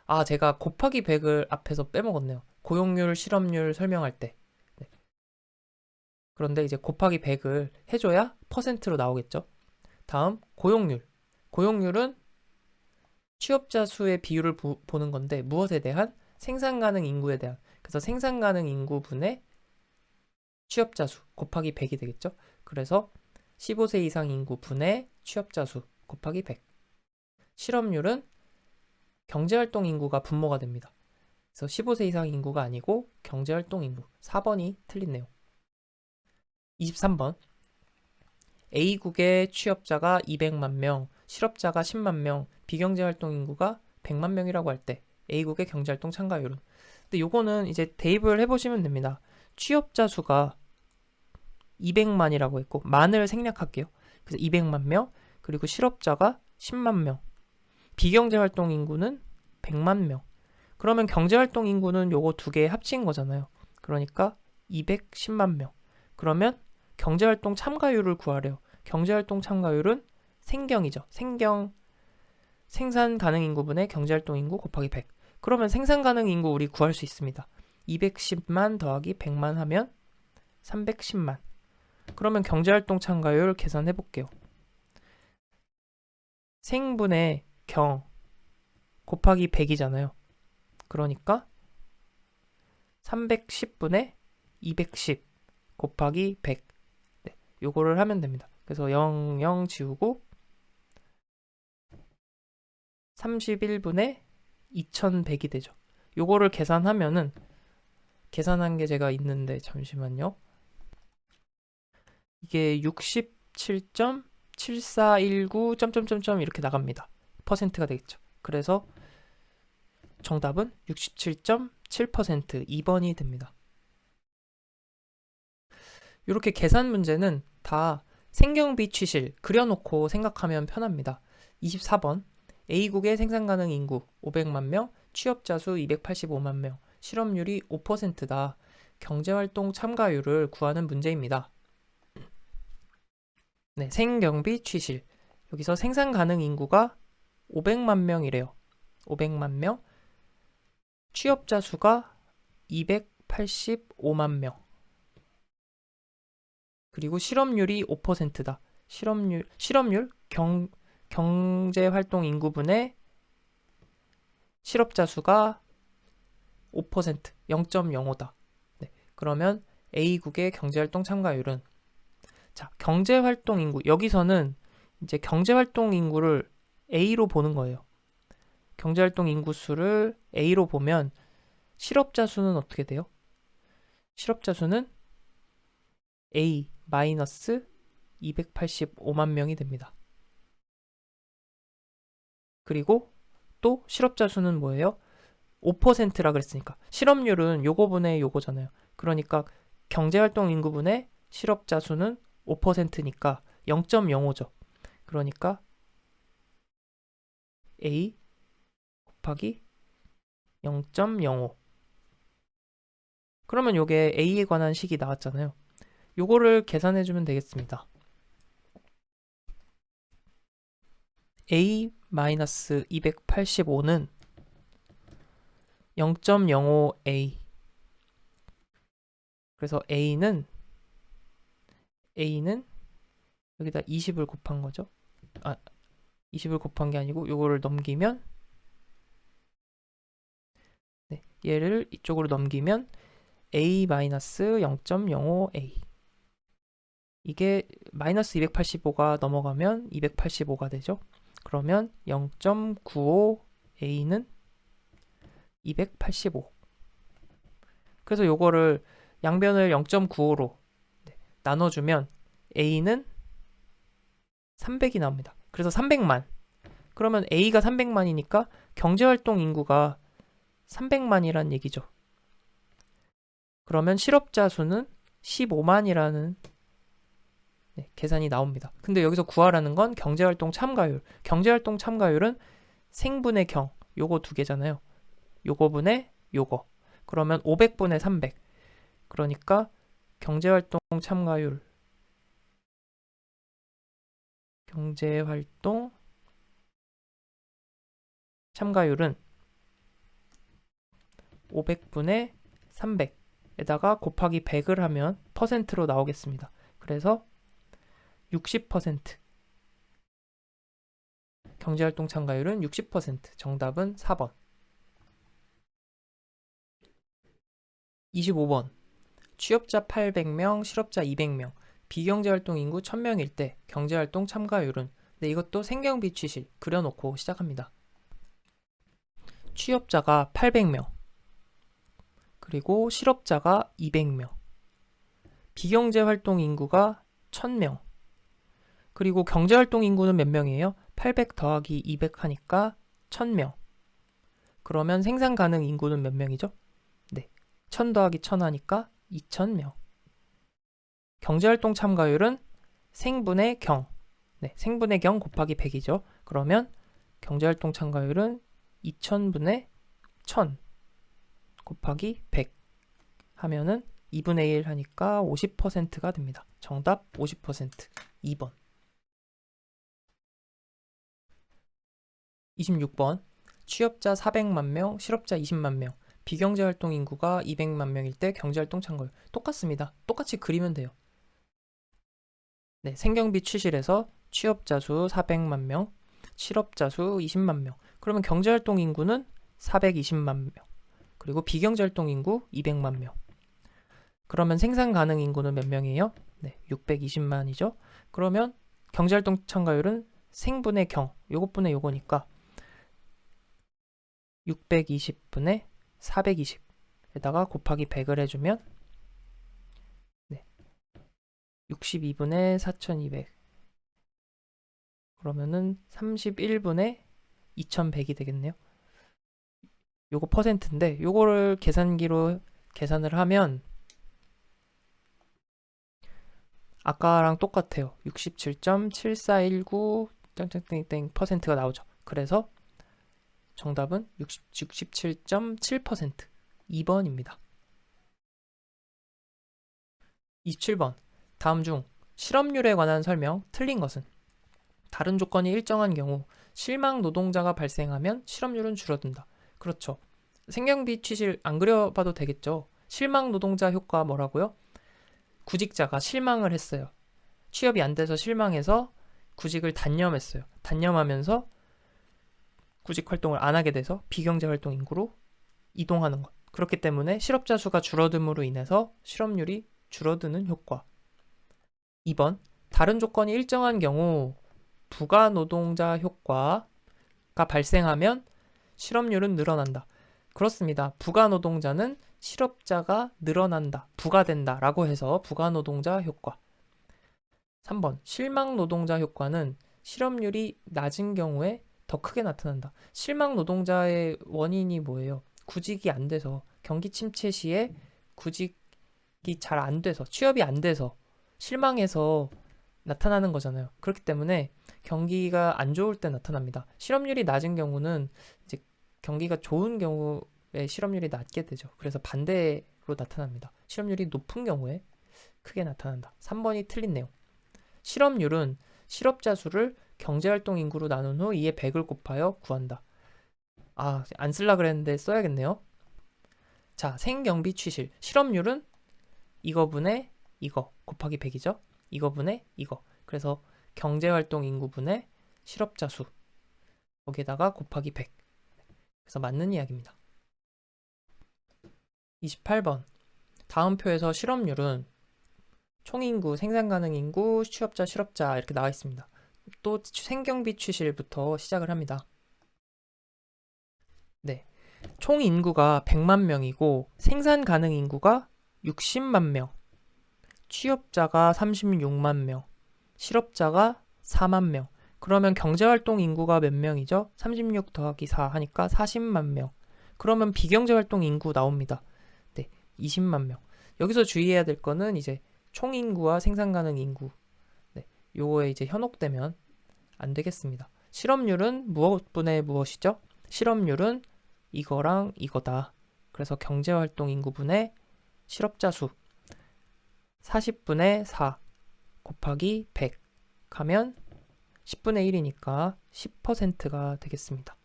아, 제가 곱하기 100을 앞에서 빼먹었네요. 고용률, 실업률 설명할 때. 네. 그런데 이제 곱하기 100을 해줘야 퍼센트로 나오겠죠. 다음, 고용률. 고용률은 취업자 수의 비율을 보는 건데 무엇에 대한? 생산 가능 인구에 대한. 그래서 생산 가능 인구분의 취업자 수 곱하기 100이 되겠죠. 그래서 15세 이상 인구 분의 취업자 수 곱하기 100. 실업률은 경제활동 인구가 분모가 됩니다. 그래서 15세 이상 인구가 아니고 경제활동 인구. 4번이 틀린 내용. 23번. A국의 취업자가 200만 명, 실업자가 10만 명, 비경제활동 인구가 100만 명이라고 할 때 A국의 경제활동 참가율은. 근데 요거는 이제 대입을 해보시면 됩니다. 취업자 수가 200만이라고 했고 만을 생략할게요. 그래서 200만 명, 그리고 실업자가 10만 명, 비경제활동 인구는 100만 명. 그러면 경제활동 인구는 요거 두 개 합친 거잖아요. 그러니까 210만 명. 그러면 경제활동 참가율을 구하래요. 경제활동 참가율은 생경이죠. 생산 가능 인구분의 경제활동 인구 곱하기 100. 그러면 생산 가능 인구 우리 구할 수 있습니다. 210만 더하기 100만 하면 310만. 그러면 경제활동 참가율 계산해 볼게요. 생분의 경 곱하기 100이잖아요. 그러니까 310분의 210 곱하기 100. 네, 요거를 하면 됩니다. 그래서 0, 0 지우고 31분의 2100이 되죠. 요거를 계산하면은 계산한 게 제가 있는데 잠시만요. 이게 67.7419 점점점점 이렇게 나갑니다. 퍼센트가 되겠죠. 그래서 정답은 67.7% 2번이 됩니다. 이렇게 계산 문제는 다 생경비 취실 그려놓고 생각하면 편합니다. 24번 A국의 생산 가능 인구 500만 명, 취업자 수 285만 명, 실업률이 5%다. 경제활동 참가율을 구하는 문제입니다. 네, 생경비 취실. 여기서 생산 가능 인구가 500만 명이래요. 500만 명. 취업자 수가 285만 명. 그리고 실업률이 5%다. 실업률 경제활동 인구분의 실업자 수가 5%, 0.05다. 네, 그러면 A국의 경제활동 참가율은 자, 경제활동 인구 여기서는 이제 경제활동 인구를 A로 보는 거예요. 경제활동 인구 수를 A로 보면 실업자 수는 어떻게 돼요? 실업자 수는 A 마이너스 285만 명이 됩니다. 그리고 또 실업자 수는 뭐예요? 5%라 그랬으니까 실업률은 요거분의 요거잖아요. 그러니까 경제활동 인구분의 실업자 수는 5%니까 0.05죠. 그러니까 A 곱하기 0.05. 그러면 요게 A에 관한 식이 나왔잖아요. 요거를 계산해주면 되겠습니다. A-285는 0.05A. 그래서 A는 여기다 20을 곱한 거죠. 20을 곱한 게 아니고 요거를 넘기면 네, 얘를 이쪽으로 넘기면 A-0.05A. 이게 마이너스 285가 넘어가면 285가 되죠. 그러면 0.95A는 285. 그래서 요거를 양변을 0.95로 나눠주면 A는 300이 나옵니다. 그래서 300만. 그러면 A가 300만이니까 경제활동 인구가 300만이란 얘기죠. 그러면 실업자 수는 15만이라는 계산이 나옵니다. 근데 여기서 구하라는 건 경제활동 참가율. 경제활동 참가율은 생분의 경. 요거 두 개잖아요. 요거분의 요거. 그러면 500분의 300. 그러니까 경제활동 참가율 경제활동 참가율은 500분의 300에다가 곱하기 100을 하면 퍼센트로 나오겠습니다. 그래서 60%. 경제활동 참가율은 60%. 정답은 4번. 25번. 취업자 800명, 실업자 200명, 비경제활동 인구 1000명일 때 경제활동 참가율은, 네, 이것도 생경비 취실 그려놓고 시작합니다. 취업자가 800명, 그리고 실업자가 200명, 비경제활동 인구가 1000명, 그리고 경제활동 인구는 몇 명이에요? 800 더하기 200 하니까 1000명. 그러면 생산 가능 인구는 몇 명이죠? 네, 1000 더하기 1000 하니까 2000명. 경제활동 참가율은 생분의 경, 네, 생분의 경 곱하기 100이죠. 그러면 경제활동 참가율은 2000분의 1000 곱하기 100 하면은 2분의 1 하니까 50%가 됩니다. 정답 50%. 2번. 26번. 취업자 400만 명, 실업자 20만 명, 비경제활동 인구가 200만 명일 때 경제활동 참가율. 똑같습니다. 똑같이 그리면 돼요. 네, 생경비 취실에서 취업자 수 400만 명, 실업자 수 20만 명. 그러면 경제활동 인구는 420만 명. 그리고 비경제활동 인구 200만 명. 그러면 생산 가능 인구는 몇 명이에요? 네, 620만이죠. 그러면 경제활동 참가율은 생분의 경, 요것분의 요거니까 620분의 420에다가 곱하기 100을 해주면, 네, 62분의 4200, 그러면은 31분의 2100이 되겠네요. 요거 퍼센트인데 요거를 계산기로 계산을 하면 아까랑 똑같아요. 67.7419 땡땡땡땡 퍼센트가 나오죠. 그래서 정답은 67.7%. 2번입니다. 27번. 다음 중 실업률에 관한 설명 틀린 것은? 다른 조건이 일정한 경우 실망 노동자가 발생하면 실업률은 줄어든다. 그렇죠. 생경비 취실 안 그려봐도 되겠죠. 실망 노동자 효과 뭐라고요? 구직자가 실망을 했어요. 취업이 안 돼서 실망해서 구직을 단념했어요. 단념하면서 구직 활동을 안 하게 돼서 비경제 활동 인구로 이동하는 것. 그렇기 때문에 실업자 수가 줄어듦으로 인해서 실업률이 줄어드는 효과. 2번. 다른 조건이 일정한 경우 부가 노동자 효과가 발생하면 실업률은 늘어난다. 그렇습니다. 부가 노동자는 실업자가 늘어난다, 부가된다 라고 해서 부가 노동자 효과. 3번. 실망 노동자 효과는 실업률이 낮은 경우에 더 크게 나타난다. 실망 노동자의 원인이 뭐예요? 구직이 안 돼서, 경기 침체 시에 구직이 잘 안 돼서, 취업이 안 돼서 실망해서 나타나는 거잖아요. 그렇기 때문에 경기가 안 좋을 때 나타납니다. 실업률이 낮은 경우는 이제 경기가 좋은 경우에 실업률이 낮게 되죠. 그래서 반대로 나타납니다. 실업률이 높은 경우에 크게 나타난다. 3번이 틀린 내용. 실업률은 실업자 수를 경제활동 인구로 나눈 후 2에 100을 곱하여 구한다. 아, 안 쓸라 그랬는데 써야겠네요. 자, 생경비 취실. 실업률은 이거분의 이거 곱하기 100이죠. 이거분의 이거. 그래서 경제활동 인구분의 실업자 수. 거기에다가 곱하기 100. 그래서 맞는 이야기입니다. 28번. 다음 표에서 실업률은 총인구, 생산가능 인구, 취업자, 실업자 이렇게 나와 있습니다. 또 생경비 취실부터 시작을 합니다. 네, 총 인구가 100만 명이고 생산 가능 인구가 60만 명, 취업자가 36만 명, 실업자가 4만 명. 그러면 경제활동 인구가 몇 명이죠? 36 더하기 4 하니까 40만 명. 그러면 비경제활동 인구 나옵니다. 네, 20만 명. 여기서 주의해야 될 거는 이제 총 인구와 생산 가능 인구. 네, 요거에 이제 현혹되면 안 되겠습니다. 실업률은 무엇분의 무엇이죠? 실업률은 이거랑 이거다. 그래서 경제활동 인구분의 실업자 수 40분의 4 곱하기 100 하면 10분의 1이니까 10%가 되겠습니다.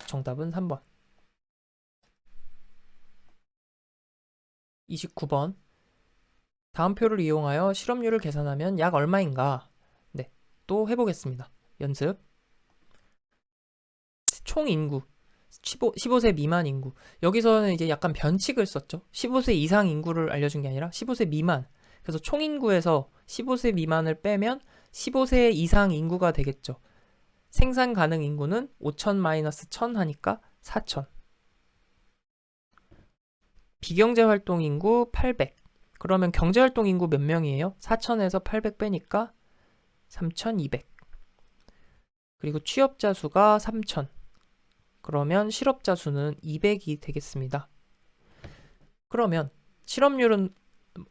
정답은 3번. 29번. 다음 표를 이용하여 실업률을 계산하면 약 얼마인가? 네, 또 해보겠습니다. 연습. 총 인구 15세 미만 인구. 여기서는 이제 약간 변칙을 썼죠. 15세 이상 인구를 알려준 게 아니라 15세 미만. 그래서 총 인구에서 15세 미만을 빼면 15세 이상 인구가 되겠죠. 생산 가능 인구는 5,000-1,000 하니까 4,000. 비경제활동 인구 800. 그러면 경제활동 인구 몇 명이에요? 4,000에서 800 빼니까 3,200. 그리고 취업자 수가 3,000. 그러면 실업자 수는 200이 되겠습니다. 그러면 실업률은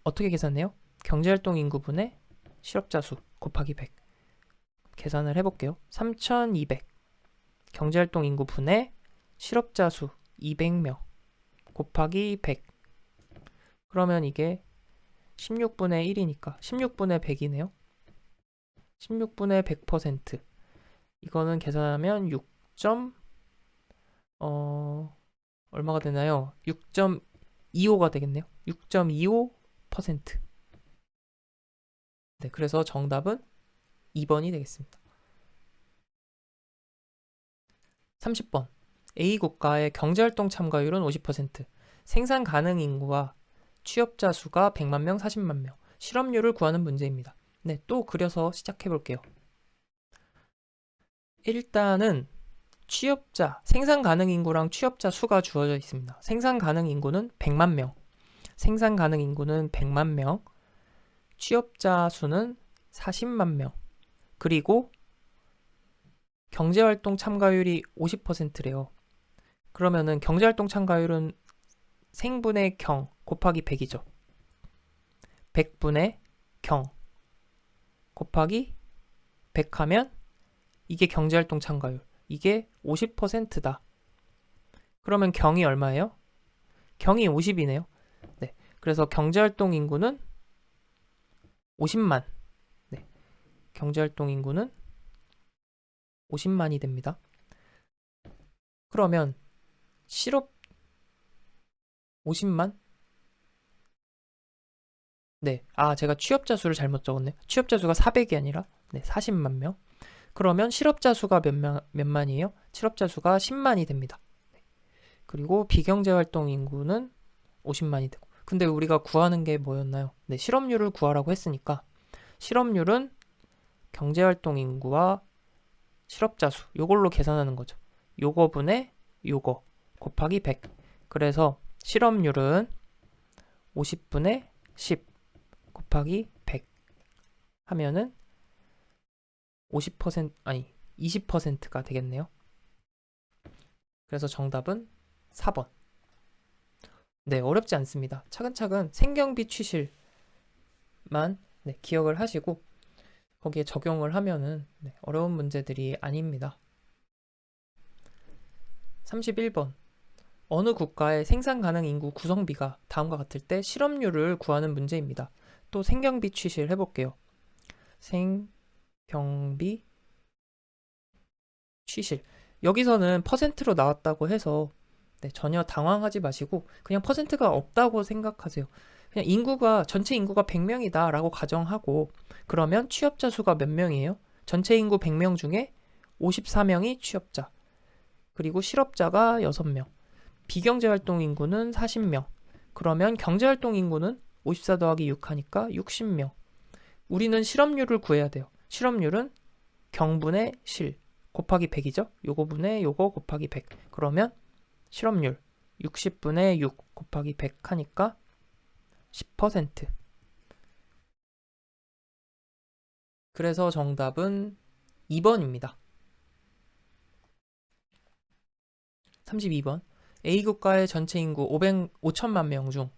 어떻게 계산해요? 경제활동 인구분의 실업자 수 곱하기 100. 계산을 해볼게요. 3,200. 경제활동 인구분의 실업자 수 200명 곱하기 100. 그러면 이게 16분의 1이니까 16분의 100이네요. 16분의 100%. 이거는 계산하면 얼마가 되나요? 6.25가 되겠네요. 6.25%. 네, 그래서 정답은 2번이 되겠습니다. 30번. A 국가의 경제활동 참가율은 50%. 생산 가능 인구와 취업자 수가 100만 명, 40만 명. 실업률을 구하는 문제입니다. 네, 또 그려서 시작해 볼게요. 일단은 생산 가능 인구랑 취업자 수가 주어져 있습니다. 생산 가능 인구는 100만 명. 생산 가능 인구는 100만 명. 취업자 수는 40만 명. 그리고 경제활동 참가율이 50%래요. 그러면은 경제활동 참가율은 생분의 경 곱하기 100이죠. 100분의 경 곱하기 100 하면 이게 경제활동 참가율. 이게 50%다. 그러면 경이 얼마예요? 경이 50이네요. 네. 그래서 경제활동 인구는 50만. 네. 경제활동 인구는 50만이 됩니다. 그러면 실업 50만? 네. 제가 취업자 수를 잘못 적었네요. 취업자 수가 400이 아니라 40만 명. 그러면 실업자 수가 몇 만이에요? 실업자 수가 10만이 됩니다. 그리고 비경제활동 인구는 50만이 되고. 근데 우리가 구하는 게 뭐였나요? 네, 실업률을 구하라고 했으니까 실업률은 경제활동 인구와 실업자 수 요걸로 계산하는 거죠. 요거분의 요거 곱하기 100. 그래서 실업률은 50분의 10 곱하기 100 하면은 50% 아니 20%가 되겠네요. 그래서 정답은 4번. 네, 어렵지 않습니다. 차근차근 생경비 취실만 기억을 하시고 거기에 적용을 하면은 어려운 문제들이 아닙니다. 31번. 어느 국가의 생산 가능 인구 구성비가 다음과 같을 때 실업률을 구하는 문제입니다. 또 생경비 취실 해볼게요. 생경비 취실. 여기서는 퍼센트로 나왔다고 해서 전혀 당황하지 마시고 그냥 퍼센트가 없다고 생각하세요. 그냥 전체 인구가 100명이다 라고 가정하고 그러면 취업자 수가 몇 명이에요? 전체 인구 100명 중에 54명이 취업자. 그리고 실업자가 6명. 비경제활동 인구는 40명. 그러면 경제활동 인구는 54 더하기 6 하니까 60명. 우리는 실업률을 구해야 돼요. 실업률은 경분의 실 곱하기 100이죠. 요거분의 요거 곱하기 100. 그러면 실업률 60분의 6 곱하기 100 하니까 10%. 그래서 정답은 2번입니다. 32번. A국가의 전체 인구 5천만 명 중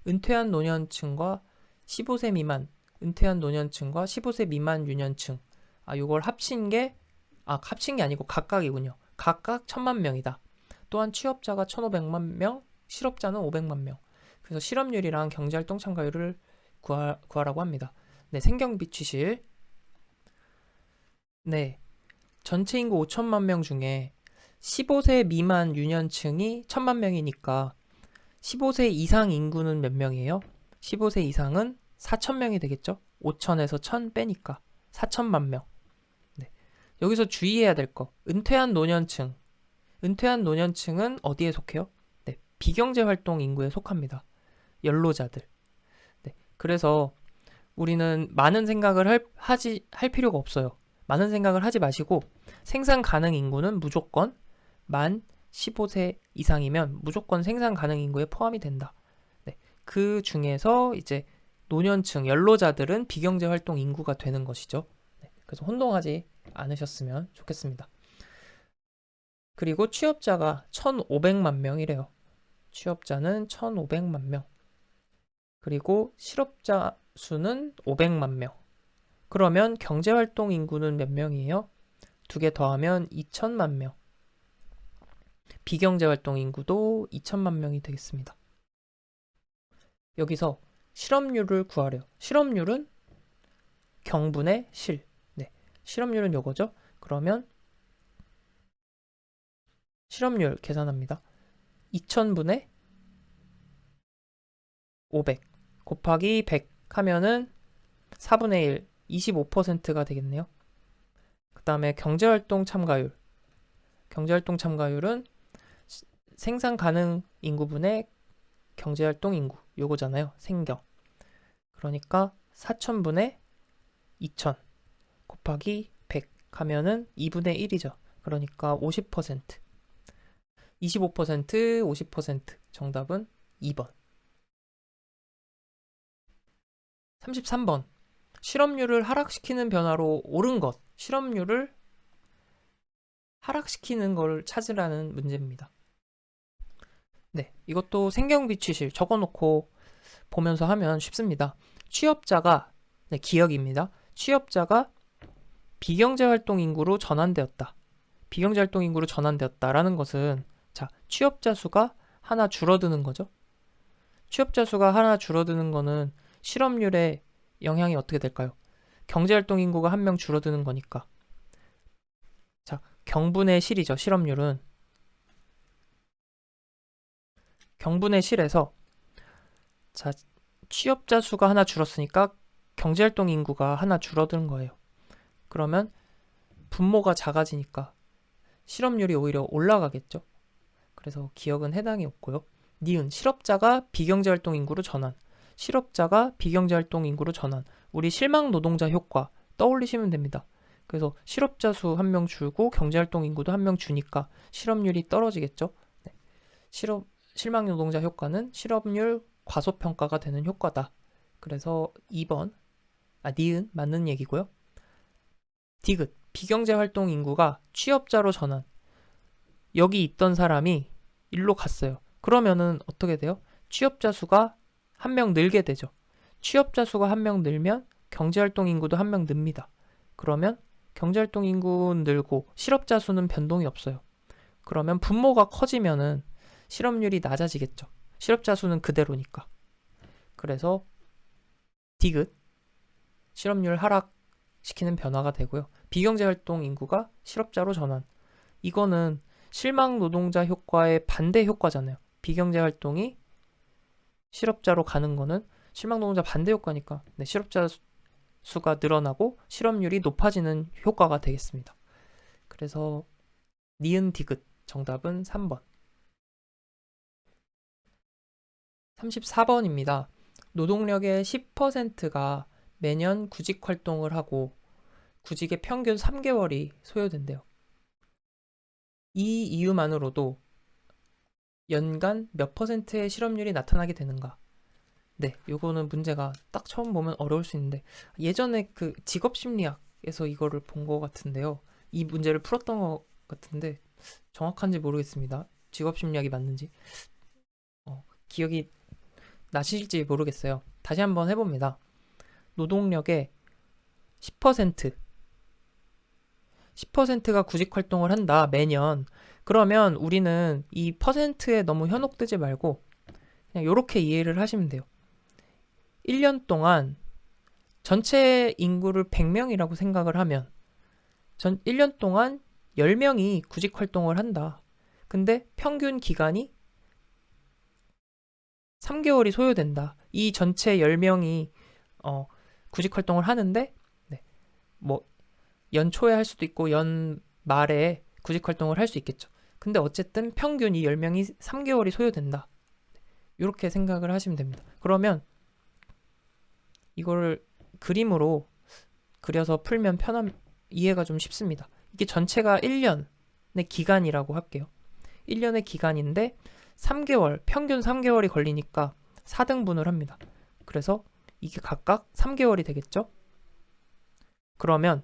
은퇴한 노년층과 15세 미만, 은퇴한 노년층과 15세 미만 유년층. 요걸 합친 게 아니고 각각이군요. 각각 1,000만 명이다. 또한 취업자가 1,500만 명, 실업자는 500만 명. 그래서 실업률이랑 경제활동 참가율을 구하라고 합니다. 네, 생경비 취실. 네. 전체 인구 5천만 명 중에 15세 미만 유년층이 1천만 명이니까 15세 이상 인구는 몇 명이에요? 15세 이상은 4천 명이 되겠죠? 5천에서 1천 빼니까 4천만 명. 네. 여기서 주의해야 될 거. 은퇴한 노년층. 은퇴한 노년층은 어디에 속해요? 네. 비경제 활동 인구에 속합니다. 연로자들. 네. 그래서 우리는 많은 생각을 할 필요가 없어요. 많은 생각을 하지 마시고 생산 가능 인구는 무조건 만 15세 이상이면 무조건 생산 가능 인구에 포함이 된다. 네. 그 중에서 이제 노년층, 연로자들은 비경제 활동 인구가 되는 것이죠. 네. 그래서 혼동하지 않으셨으면 좋겠습니다. 그리고 취업자가 1,500만 명이래요. 취업자는 1,500만 명. 그리고 실업자 수는 500만 명. 그러면 경제활동 인구는 몇 명이에요? 두 개 더하면 2천만 명. 비경제활동 인구도 2천만 명이 되겠습니다. 여기서 실업률을 구하래요. 실업률은 경분의 실. 네, 실업률은 요거죠. 그러면 실업률 계산합니다. 2000분의 500 곱하기 100 하면은 4분의 1, 25%가 되겠네요. 그 다음에 경제활동 참가율. 경제활동 참가율은 생산 가능 인구분의 경제활동 인구. 요거잖아요. 생경. 그러니까 4000분의 2000 곱하기 100 하면은 2분의 1이죠. 그러니까 50%. 25%, 50%. 정답은 2번. 33번. 실업률을 하락시키는 변화로 옳은 것. 실업률을 하락시키는 걸 찾으라는 문제입니다. 네, 이것도 생경비취실 적어놓고 보면서 하면 쉽습니다. 취업자가, 네, 기억입니다. 취업자가 비경제활동 인구로 전환되었다. 비경제활동 인구로 전환되었다라는 것은, 자, 취업자 수가 하나 줄어드는 거죠. 취업자 수가 하나 줄어드는 거는 실업률에 영향이 어떻게 될까요? 경제활동 인구가 한 명 줄어드는 거니까. 자, 경분의 실이죠. 실업률은. 경분의 실에서, 자, 취업자 수가 하나 줄었으니까 경제활동 인구가 하나 줄어드는 거예요. 그러면 분모가 작아지니까 실업률이 오히려 올라가겠죠. 그래서 기억은 해당이 없고요. 니은, 실업자가 비경제활동 인구로 전환. 실업자가 비경제활동 인구로 전환. 우리 실망 노동자 효과 떠올리시면 됩니다. 그래서 실업자 수 한 명 줄고 경제활동 인구도 한 명 주니까 실업률이 떨어지겠죠. 네. 실망 노동자 효과는 실업률 과소평가가 되는 효과다. 그래서 2번, 니은 맞는 얘기고요. 디귿, 비경제활동 인구가 취업자로 전환. 여기 있던 사람이 일로 갔어요. 그러면은 어떻게 돼요? 취업자 수가 한 명 늘게 되죠. 취업자 수가 한 명 늘면 경제활동 인구도 한 명 늡니다. 그러면 경제활동 인구는 늘고 실업자 수는 변동이 없어요. 그러면 분모가 커지면은 실업률이 낮아지겠죠. 실업자 수는 그대로니까. 그래서 디귿, 실업률 하락시키는 변화가 되고요. 비경제활동 인구가 실업자로 전환. 이거는 실망 노동자 효과의 반대 효과잖아요. 비경제활동이 실업자로 가는 거는 실망 노동자 반대 효과니까, 네, 실업자 수가 늘어나고 실업률이 높아지는 효과가 되겠습니다. 그래서 니은 디귿 정답은 3번. 34번입니다. 노동력의 10%가 매년 구직 활동을 하고 구직의 평균 3개월이 소요된대요. 이 이유만으로도 연간 몇 퍼센트의 실업률이 나타나게 되는가? 네, 요거는 문제가 딱 처음 보면 어려울 수 있는데 예전에 그 직업심리학에서 이거를 본 것 같은데요. 이 문제를 풀었던 것 같은데 정확한지 모르겠습니다. 직업심리학이 맞는지 기억이 나실지 모르겠어요. 다시 한번 해봅니다. 노동력의 10%가 구직 활동을 한다, 매년. 그러면 우리는 이 퍼센트에 너무 현혹되지 말고 그냥 이렇게 이해를 하시면 돼요. 1년 동안 전체 인구를 100명이라고 생각을 하면 전 1년 동안 10명이 구직 활동을 한다. 근데 평균 기간이 3개월이 소요된다. 이 전체 10명이 구직 활동을 하는데 네, 뭐 연초에 할 수도 있고 연말에 구직 활동을 할 수 있겠죠. 근데 어쨌든 평균 이 10명이 3개월이 소요된다. 이렇게 생각을 하시면 됩니다. 그러면 이거를 그림으로 그려서 풀면 이해가 좀 쉽습니다. 이게 전체가 1년의 기간이라고 할게요. 1년의 기간인데 3개월, 평균 3개월이 걸리니까 4등분을 합니다. 그래서 이게 각각 3개월이 되겠죠? 그러면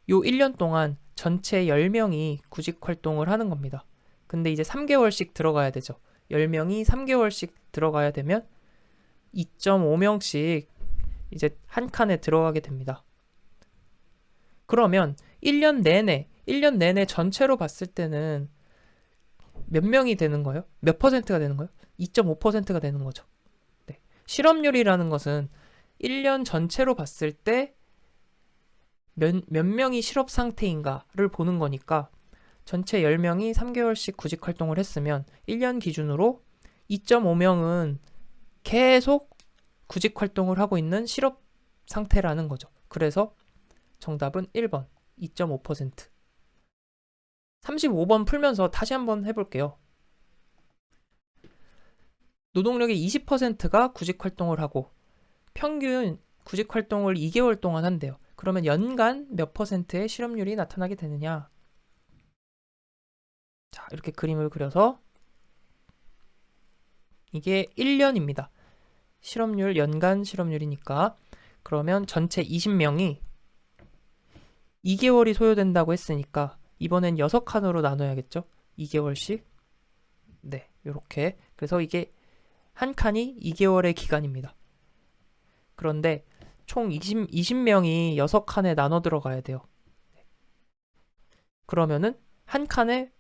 요 1년 동안 전체 10명이 구직 활동을 하는 겁니다. 근데 이제 3개월씩 들어가야 되죠. 10명이 3개월씩 들어가야 되면 2.5명씩 이제 한 칸에 들어가게 됩니다. 그러면 1년 내내 전체로 봤을 때는 몇 명이 되는 거예요? 몇 퍼센트가 되는 거예요? 2.5%가 되는 거죠. 네. 실업률이라는 것은 1년 전체로 봤을 때 몇 명이 실업 상태인가를 보는 거니까 전체 10명이 3개월씩 구직 활동을 했으면 1년 기준으로 2.5명은 계속 구직 활동을 하고 있는 실업 상태라는 거죠. 그래서 정답은 1번 2.5%. 35번 풀면서 다시 한번 해볼게요. 노동력의 20%가 구직 활동을 하고 평균 구직 활동을 2개월 동안 한대요. 그러면 연간 몇 퍼센트의 실업률이 나타나게 되느냐? 자, 이렇게 그림을 그려서 이게 1년입니다. 실업률, 연간 실업률이니까 그러면 전체 20명이 2개월이 소요된다고 했으니까 이번엔 6칸으로 나눠야겠죠? 2개월씩. 네, 이렇게. 그래서 이게 한 칸이 2개월의 기간입니다. 그런데 총 20명이 6칸에 나눠 들어가야 돼요. 그러면은 한 칸에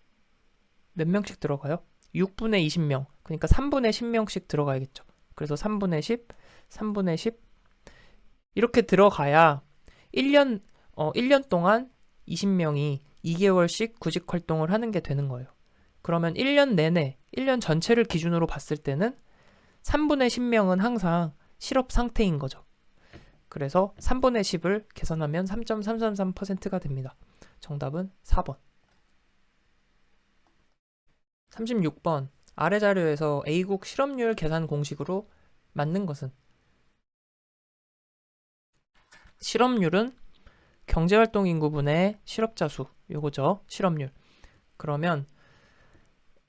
몇 명씩 들어가요? 6분의 20명. 그러니까 3분의 10명씩 들어가야겠죠. 그래서 3분의 10, 3분의 10 이렇게 들어가야 1년 동안 20명이 2개월씩 구직 활동을 하는 게 되는 거예요. 그러면 1년 내내, 1년 전체를 기준으로 봤을 때는 3분의 10명은 항상 실업 상태인 거죠. 그래서 3분의 10을 계산하면 3.333%가 됩니다. 정답은 4번. 36번. 아래 자료에서 A국 실업률 계산 공식으로 맞는 것은? 실업률은 경제활동 인구분의 실업자 수, 요거죠. 실업률. 그러면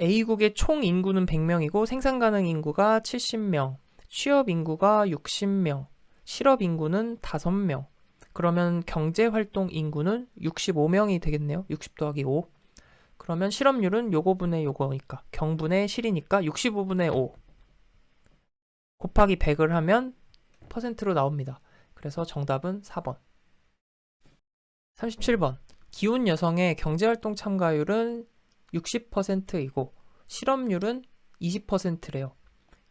A국의 총 인구는 100명이고 생산 가능 인구가 70명, 취업 인구가 60명, 실업 인구는 5명. 그러면 경제활동 인구는 65명이 되겠네요. 60 더하기 5. 그러면 실업률은 요거분의 요거니까 경분의 실이니까 65분의 5 곱하기 100을 하면 퍼센트로 나옵니다. 그래서 정답은 4번. 37번. 기혼 여성의 경제활동 참가율은 60%이고 실업률은 20%래요.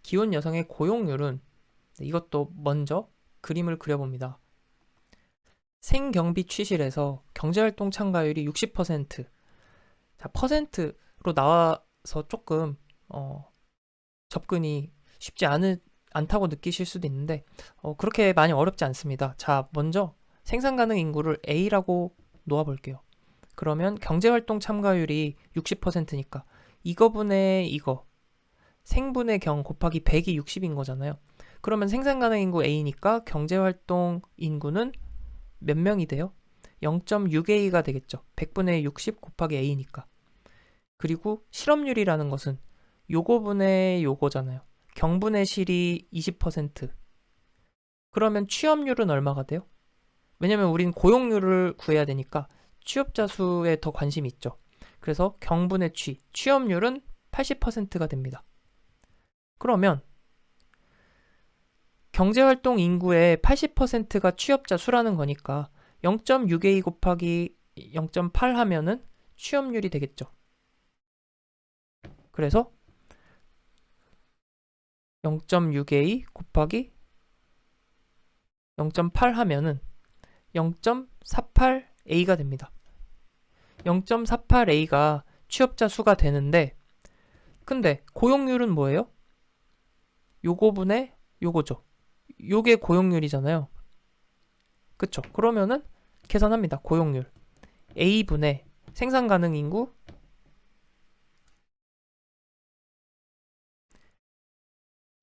기혼 여성의 고용률은 이것도 먼저 그림을 그려봅니다. 생경비 취실에서 경제활동 참가율이 60%. 자, 퍼센트로 나와서 조금 접근이 쉽지 않다고 느끼실 수도 있는데 그렇게 많이 어렵지 않습니다. 자, 먼저 생산 가능 인구를 A라고 놓아볼게요. 그러면 경제활동 참가율이 60%니까 이거분의 이거 생분의 경 곱하기 100이 60인 거잖아요. 그러면 생산 가능 인구 A니까 경제활동 인구는 몇 명이 돼요? 0.6A가 되겠죠. 100분의 60 곱하기 A니까. 그리고 실업률이라는 것은 요거분의 요거잖아요. 경분의 실이 20%. 그러면 취업률은 얼마가 돼요? 왜냐면 우린 고용률을 구해야 되니까 취업자 수에 더 관심이 있죠. 그래서 경분의 취업률은 80%가 됩니다. 그러면 경제활동 인구의 80%가 취업자 수라는 거니까 0.6A 곱하기 0.8 하면은 취업률이 되겠죠. 그래서 0.6A 곱하기 0.8 하면은 0.48 A가 됩니다. 0.48A가 취업자 수가 되는데, 근데 고용률은 뭐예요? 요거분의 요거죠. 요게 고용률이잖아요. 그쵸? 그러면은 계산합니다. 고용률 A분의 생산 가능 인구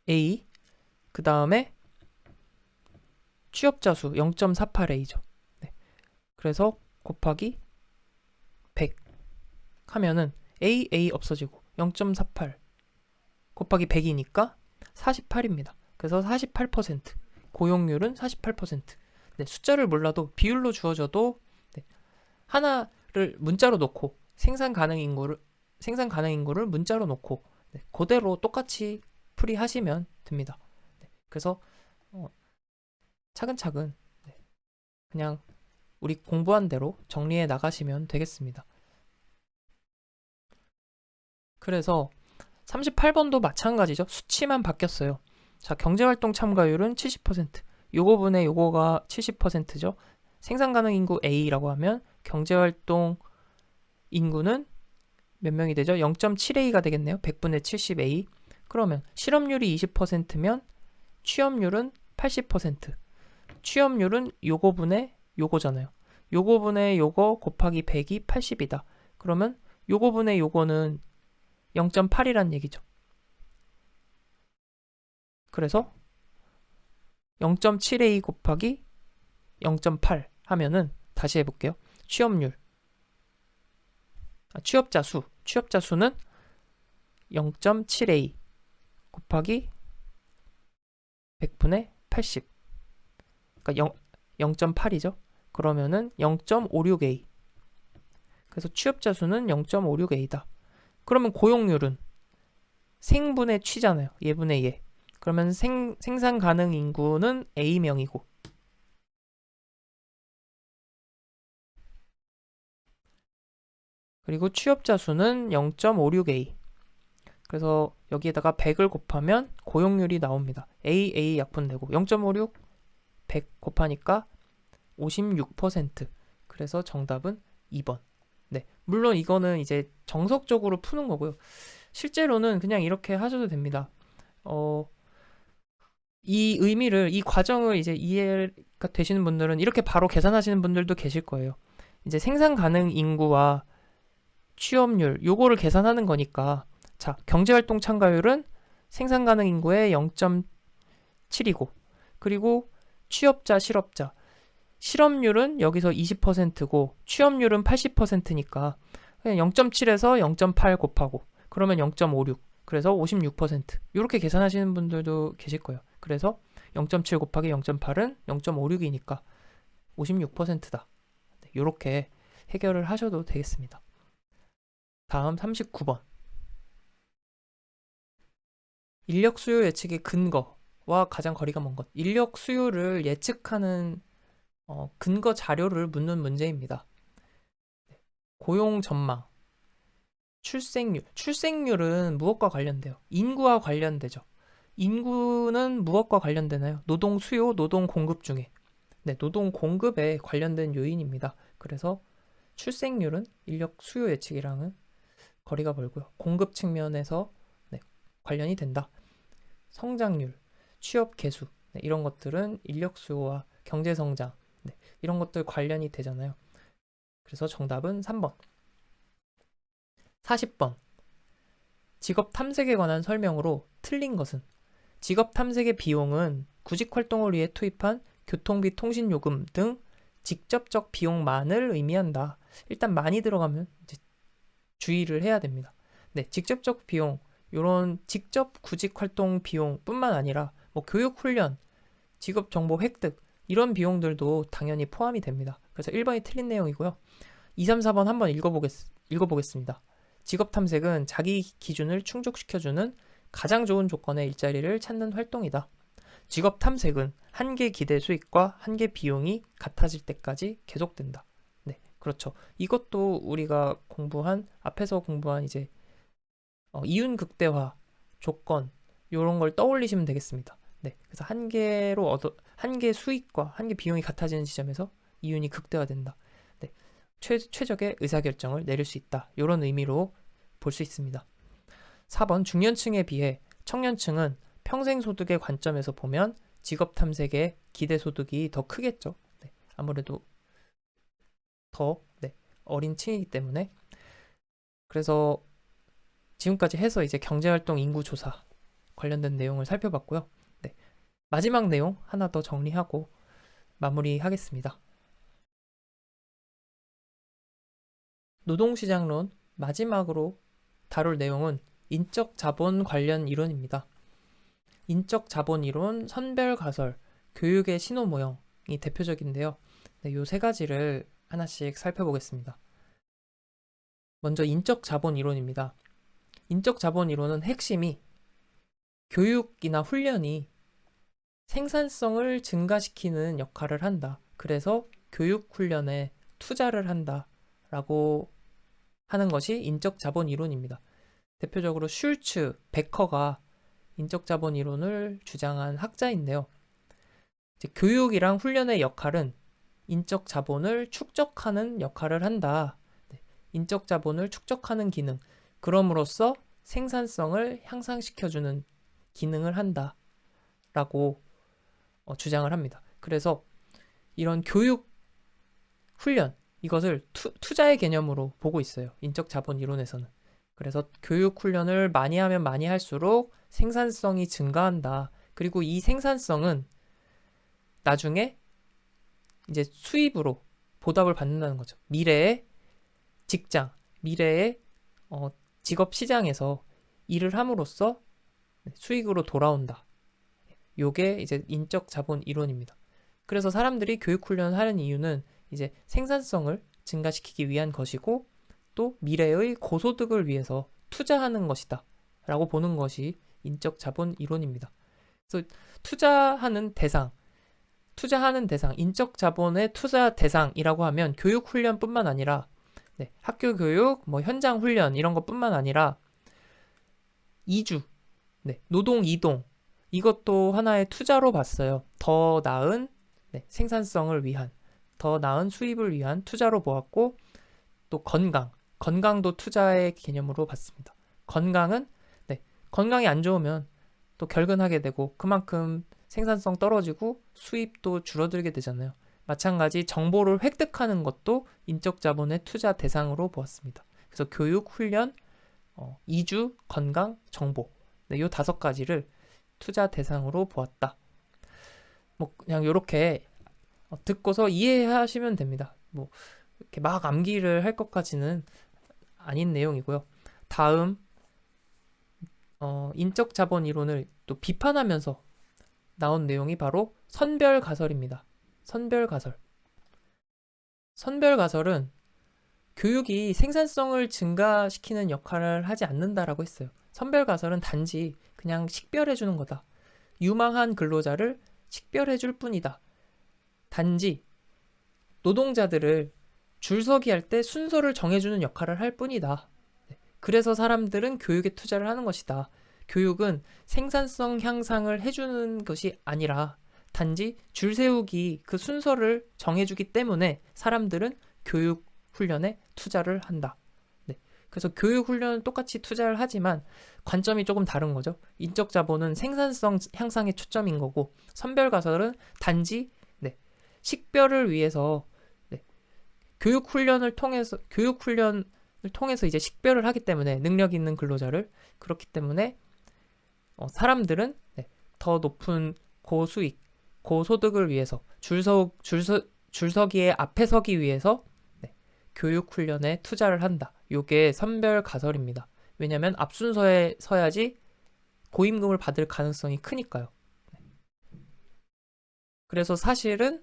A, 그 다음에 취업자 수 0.48A죠. 네. 그래서 곱하기 100 하면은 A 없어지고 0.48 곱하기 100이니까 48입니다. 그래서 48%. 고용률은 48%. 네, 숫자를 몰라도 비율로 주어져도 네, 하나를 문자로 놓고 생산 가능 인구를 문자로 놓고 네, 그대로 똑같이 풀이하시면 됩니다. 네, 그래서 차근차근 네, 그냥 우리 공부한 대로 정리해 나가시면 되겠습니다. 그래서 38번도 마찬가지죠. 수치만 바뀌었어요. 자, 경제활동 참가율은 70%. 요거분의 요거가 70%죠. 생산 가능 인구 A라고 하면 경제활동 인구는 몇 명이 되죠? 0.7A가 되겠네요. 100분의 70A. 그러면 실업률이 20%면 취업률은 80%. 취업률은 요거분의 요거잖아요. 요거분의 요거 곱하기 100이 80이다. 그러면 요거분의 요거는 0.8이란 얘기죠. 그래서 0.7A 곱하기 0.8 하면은 다시 해볼게요. 취업률, 취업자 수는 0.7A 곱하기 100분의 80. 그러니까 0.8이죠. 그러면은 0.56A. 그래서 취업자 수는 0.56A다. 그러면 고용률은 생분의 취잖아요. 예분의 예. 그러면 생산 가능 인구는 A명이고 그리고 취업자 수는 0.56A. 그래서 여기에다가 100을 곱하면 고용률이 나옵니다. A 약분되고 0.56 100 곱하니까 56%. 그래서 정답은 2번. 네. 물론 이거는 이제 정석적으로 푸는 거고요. 실제로는 그냥 이렇게 하셔도 됩니다. 이 의미를, 이 과정을 이제 이해가 되시는 분들은 이렇게 바로 계산하시는 분들도 계실 거예요. 이제 생산 가능 인구와 취업률, 요거를 계산하는 거니까, 자, 경제활동 참가율은 생산 가능 인구의 0.7이고, 그리고 취업자, 실업자, 실업률은 여기서 20%고, 취업률은 80%니까, 그냥 0.7에서 0.8 곱하고, 그러면 0.56. 그래서 56%. 이렇게 계산하시는 분들도 계실 거예요. 그래서 0.7 곱하기 0.8은 0.56이니까 56%다. 이렇게 해결을 하셔도 되겠습니다. 다음 39번. 인력 수요 예측의 근거와 가장 거리가 먼 것. 인력 수요를 예측하는 근거 자료를 묻는 문제입니다. 고용 전망, 출생률. 출생률은 무엇과 관련돼요? 인구와 관련되죠. 인구는 무엇과 관련되나요? 노동 수요, 노동 공급 중에. 네, 노동 공급에 관련된 요인입니다. 그래서 출생률은 인력 수요 예측이랑은 거리가 멀고요. 공급 측면에서 네, 관련이 된다. 성장률, 취업 개수 네, 이런 것들은 인력 수요와 경제 성장 네, 이런 것들 관련이 되잖아요. 그래서 정답은 3번. 40번. 직업 탐색에 관한 설명으로 틀린 것은 직업 탐색의 비용은 구직 활동을 위해 투입한 교통비, 통신요금 등 직접적 비용만을 의미한다. 일단 많이 들어가면 이제 주의를 해야 됩니다. 네, 직접적 비용, 이런 직접 구직 활동 비용뿐만 아니라 뭐 교육 훈련, 직업 정보 획득 이런 비용들도 당연히 포함이 됩니다. 그래서 1번이 틀린 내용이고요. 2, 3, 4번 한번 읽어보겠습니다. 직업 탐색은 자기 기준을 충족시켜주는 가장 좋은 조건의 일자리를 찾는 활동이다. 직업 탐색은 한계 기대 수익과 한계 비용이 같아질 때까지 계속된다. 네, 그렇죠. 이것도 우리가 앞에서 공부한 이제 이윤 극대화 조건 이런 걸 떠올리시면 되겠습니다. 네, 그래서 한계 수익과 한계 비용이 같아지는 지점에서 이윤이 극대화된다. 네, 최적의 의사결정을 내릴 수 있다. 이런 의미로 볼 수 있습니다. 4번 중년층에 비해 청년층은 평생소득의 관점에서 보면 직업탐색의 기대소득이 더 크겠죠. 네, 아무래도 더 어린 층이기 때문에. 그래서 지금까지 해서 이제 경제활동 인구조사 관련된 내용을 살펴봤고요. 네, 마지막 내용 하나 더 정리하고 마무리하겠습니다. 노동시장론 마지막으로 다룰 내용은 인적 자본 관련 이론입니다. 인적 자본 이론, 선별가설, 교육의 신호 모형이 대표적인데요. 네, 요 세 가지를 하나씩 살펴보겠습니다. 먼저 인적 자본 이론입니다. 인적 자본 이론은 핵심이 교육이나 훈련이 생산성을 증가시키는 역할을 한다. 그래서 교육 훈련에 투자를 한다. 라고 하는 것이 인적 자본 이론입니다. 대표적으로 슐츠, 베커가 인적 자본 이론을 주장한 학자인데요. 이제 교육이랑 훈련의 역할은 인적 자본을 축적하는 역할을 한다. 인적 자본을 축적하는 기능, 그럼으로써 생산성을 향상시켜주는 기능을 한다. 라고 주장을 합니다. 그래서 이런 교육, 훈련, 이것을 투자의 개념으로 보고 있어요. 인적 자본 이론에서는. 그래서 교육 훈련을 많이 하면 많이 할수록 생산성이 증가한다. 그리고 이 생산성은 나중에 이제 수입으로 보답을 받는다는 거죠. 미래의 직장, 미래의 직업 시장에서 일을 함으로써 수익으로 돌아온다. 요게 이제 인적 자본 이론입니다. 그래서 사람들이 교육 훈련을 하는 이유는 이제 생산성을 증가시키기 위한 것이고 또 미래의 고소득을 위해서 투자하는 것이다 라고 보는 것이 인적 자본 이론입니다. 그래서 투자하는 대상, 인적 자본의 투자 대상이라고 하면 교육 훈련뿐만 아니라 학교 교육, 현장 훈련 이런 것뿐만 아니라 이주, 노동 이동 이것도 하나의 투자로 봤어요. 더 나은 생산성을 위한, 더 나은 수입을 위한 투자로 보았고 또 건강도 투자의 개념으로 봤습니다. 건강이 안 좋으면 또 결근하게 되고 그만큼 생산성 떨어지고 수입도 줄어들게 되잖아요. 마찬가지 정보를 획득하는 것도 인적 자본의 투자 대상으로 보았습니다. 그래서 교육, 훈련, 이주, 건강, 정보 이 5가지를 투자 대상으로 보았다. 그냥 이렇게 듣고서 이해하시면 됩니다. 이렇게 막 암기를 할 것까지는 아닌 내용이고요. 다음 인적 자본 이론을 또 비판하면서 나온 내용이 바로 선별가설입니다. 선별가설은 교육이 생산성을 증가시키는 역할을 하지 않는다라고 했어요. 선별가설은 단지 그냥 식별해주는 거다. 유망한 근로자를 식별해줄 뿐이다. 단지 노동자들을 줄서기 할 때 순서를 정해주는 역할을 할 뿐이다. 그래서 사람들은 교육에 투자를 하는 것이다. 교육은 생산성 향상을 해주는 것이 아니라 단지 줄 세우기 그 순서를 정해주기 때문에 사람들은 교육 훈련에 투자를 한다. 그래서 교육 훈련은 똑같이 투자를 하지만 관점이 조금 다른 거죠. 인적 자본은 생산성 향상에 초점인 거고 선별가설은 단지 식별을 위해서 교육 훈련을 통해서 이제 식별을 하기 때문에 능력 있는 근로자를 그렇기 때문에 사람들은 더 높은 고수익, 고소득을 위해서 줄서기에 앞에 서기 위해서 교육 훈련에 투자를 한다. 요게 선별가설입니다. 왜냐하면 앞순서에 서야지 고임금을 받을 가능성이 크니까요. 그래서 사실은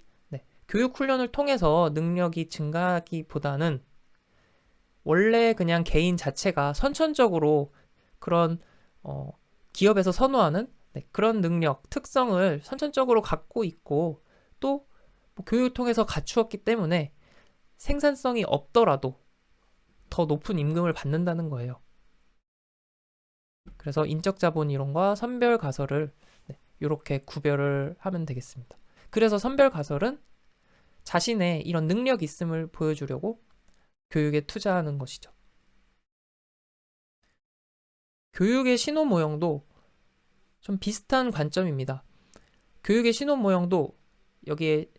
교육 훈련을 통해서 능력이 증가하기보다는 원래 그냥 개인 자체가 선천적으로 그런 기업에서 선호하는 그런 능력, 특성을 선천적으로 갖고 있고 또 교육을 통해서 갖추었기 때문에 생산성이 없더라도 더 높은 임금을 받는다는 거예요. 그래서 인적 자본 이론과 선별 가설을 이렇게 구별을 하면 되겠습니다. 그래서 선별 가설은 자신의 이런 능력 있음을 보여주려고 교육에 투자하는 것이죠. 교육의 신호 모형도 좀 비슷한 관점입니다. 교육의 신호 모형도 여기에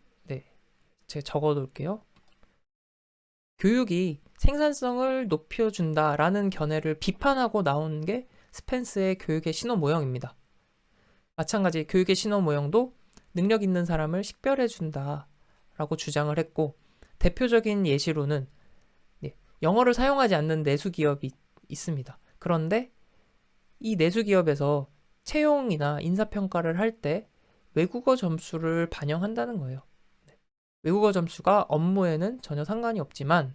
제가 적어 놓을게요. 교육이 생산성을 높여준다라는 견해를 비판하고 나온 게 스펜스의 교육의 신호 모형입니다. 마찬가지 교육의 신호 모형도 능력 있는 사람을 식별해준다라고 주장을 했고, 대표적인 예시로는 영어를 사용하지 않는 내수 기업이 있습니다. 그런데 이 내수 기업에서 채용이나 인사평가를 할 때 외국어 점수를 반영한다는 거예요. 외국어 점수가 업무에는 전혀 상관이 없지만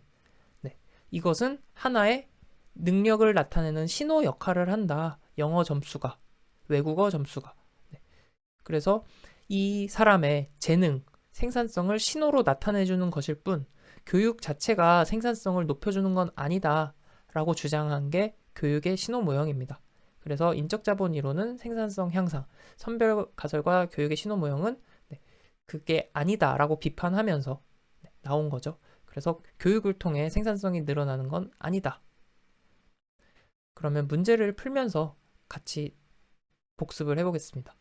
이것은 하나의 능력을 나타내는 신호 역할을 한다. 영어 점수가, 외국어 점수가. 그래서 이 사람의 재능, 생산성을 신호로 나타내주는 것일 뿐 교육 자체가 생산성을 높여주는 건 아니다 라고 주장한 게 교육의 신호 모형입니다. 그래서 인적 자본 이론은 생산성 향상, 선별 가설과 교육의 신호 모형은 그게 아니다 라고 비판하면서 나온 거죠. 그래서 교육을 통해 생산성이 늘어나는 건 아니다. 그러면 문제를 풀면서 같이 복습을 해보겠습니다.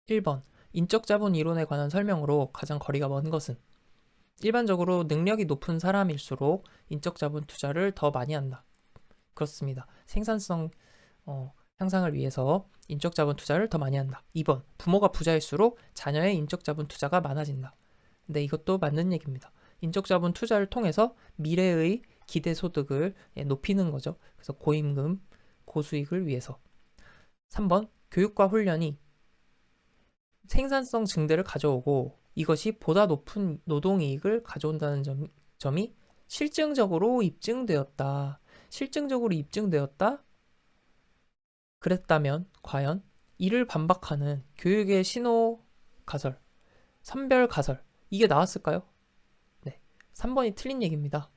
1번, 인적 자본 이론에 관한 설명으로 가장 거리가 먼 것은? 일반적으로 능력이 높은 사람일수록 인적 자본 투자를 더 많이 한다. 그렇습니다. 생산성 향상을 위해서 인적 자본 투자를 더 많이 한다. 2번, 부모가 부자일수록 자녀의 인적 자본 투자가 많아진다. 근데 이것도 맞는 얘기입니다. 인적 자본 투자를 통해서 미래의 기대 소득을 높이는 거죠. 그래서 고임금, 고수익을 위해서. 3번, 교육과 훈련이 생산성 증대를 가져오고 이것이 보다 높은 노동이익을 가져온다는 점이 실증적으로 입증되었다. 실증적으로 입증되었다? 그랬다면 과연 이를 반박하는 교육의 신호 가설, 선별 가설, 이게 나왔을까요? 네, 3번이 틀린 얘기입니다.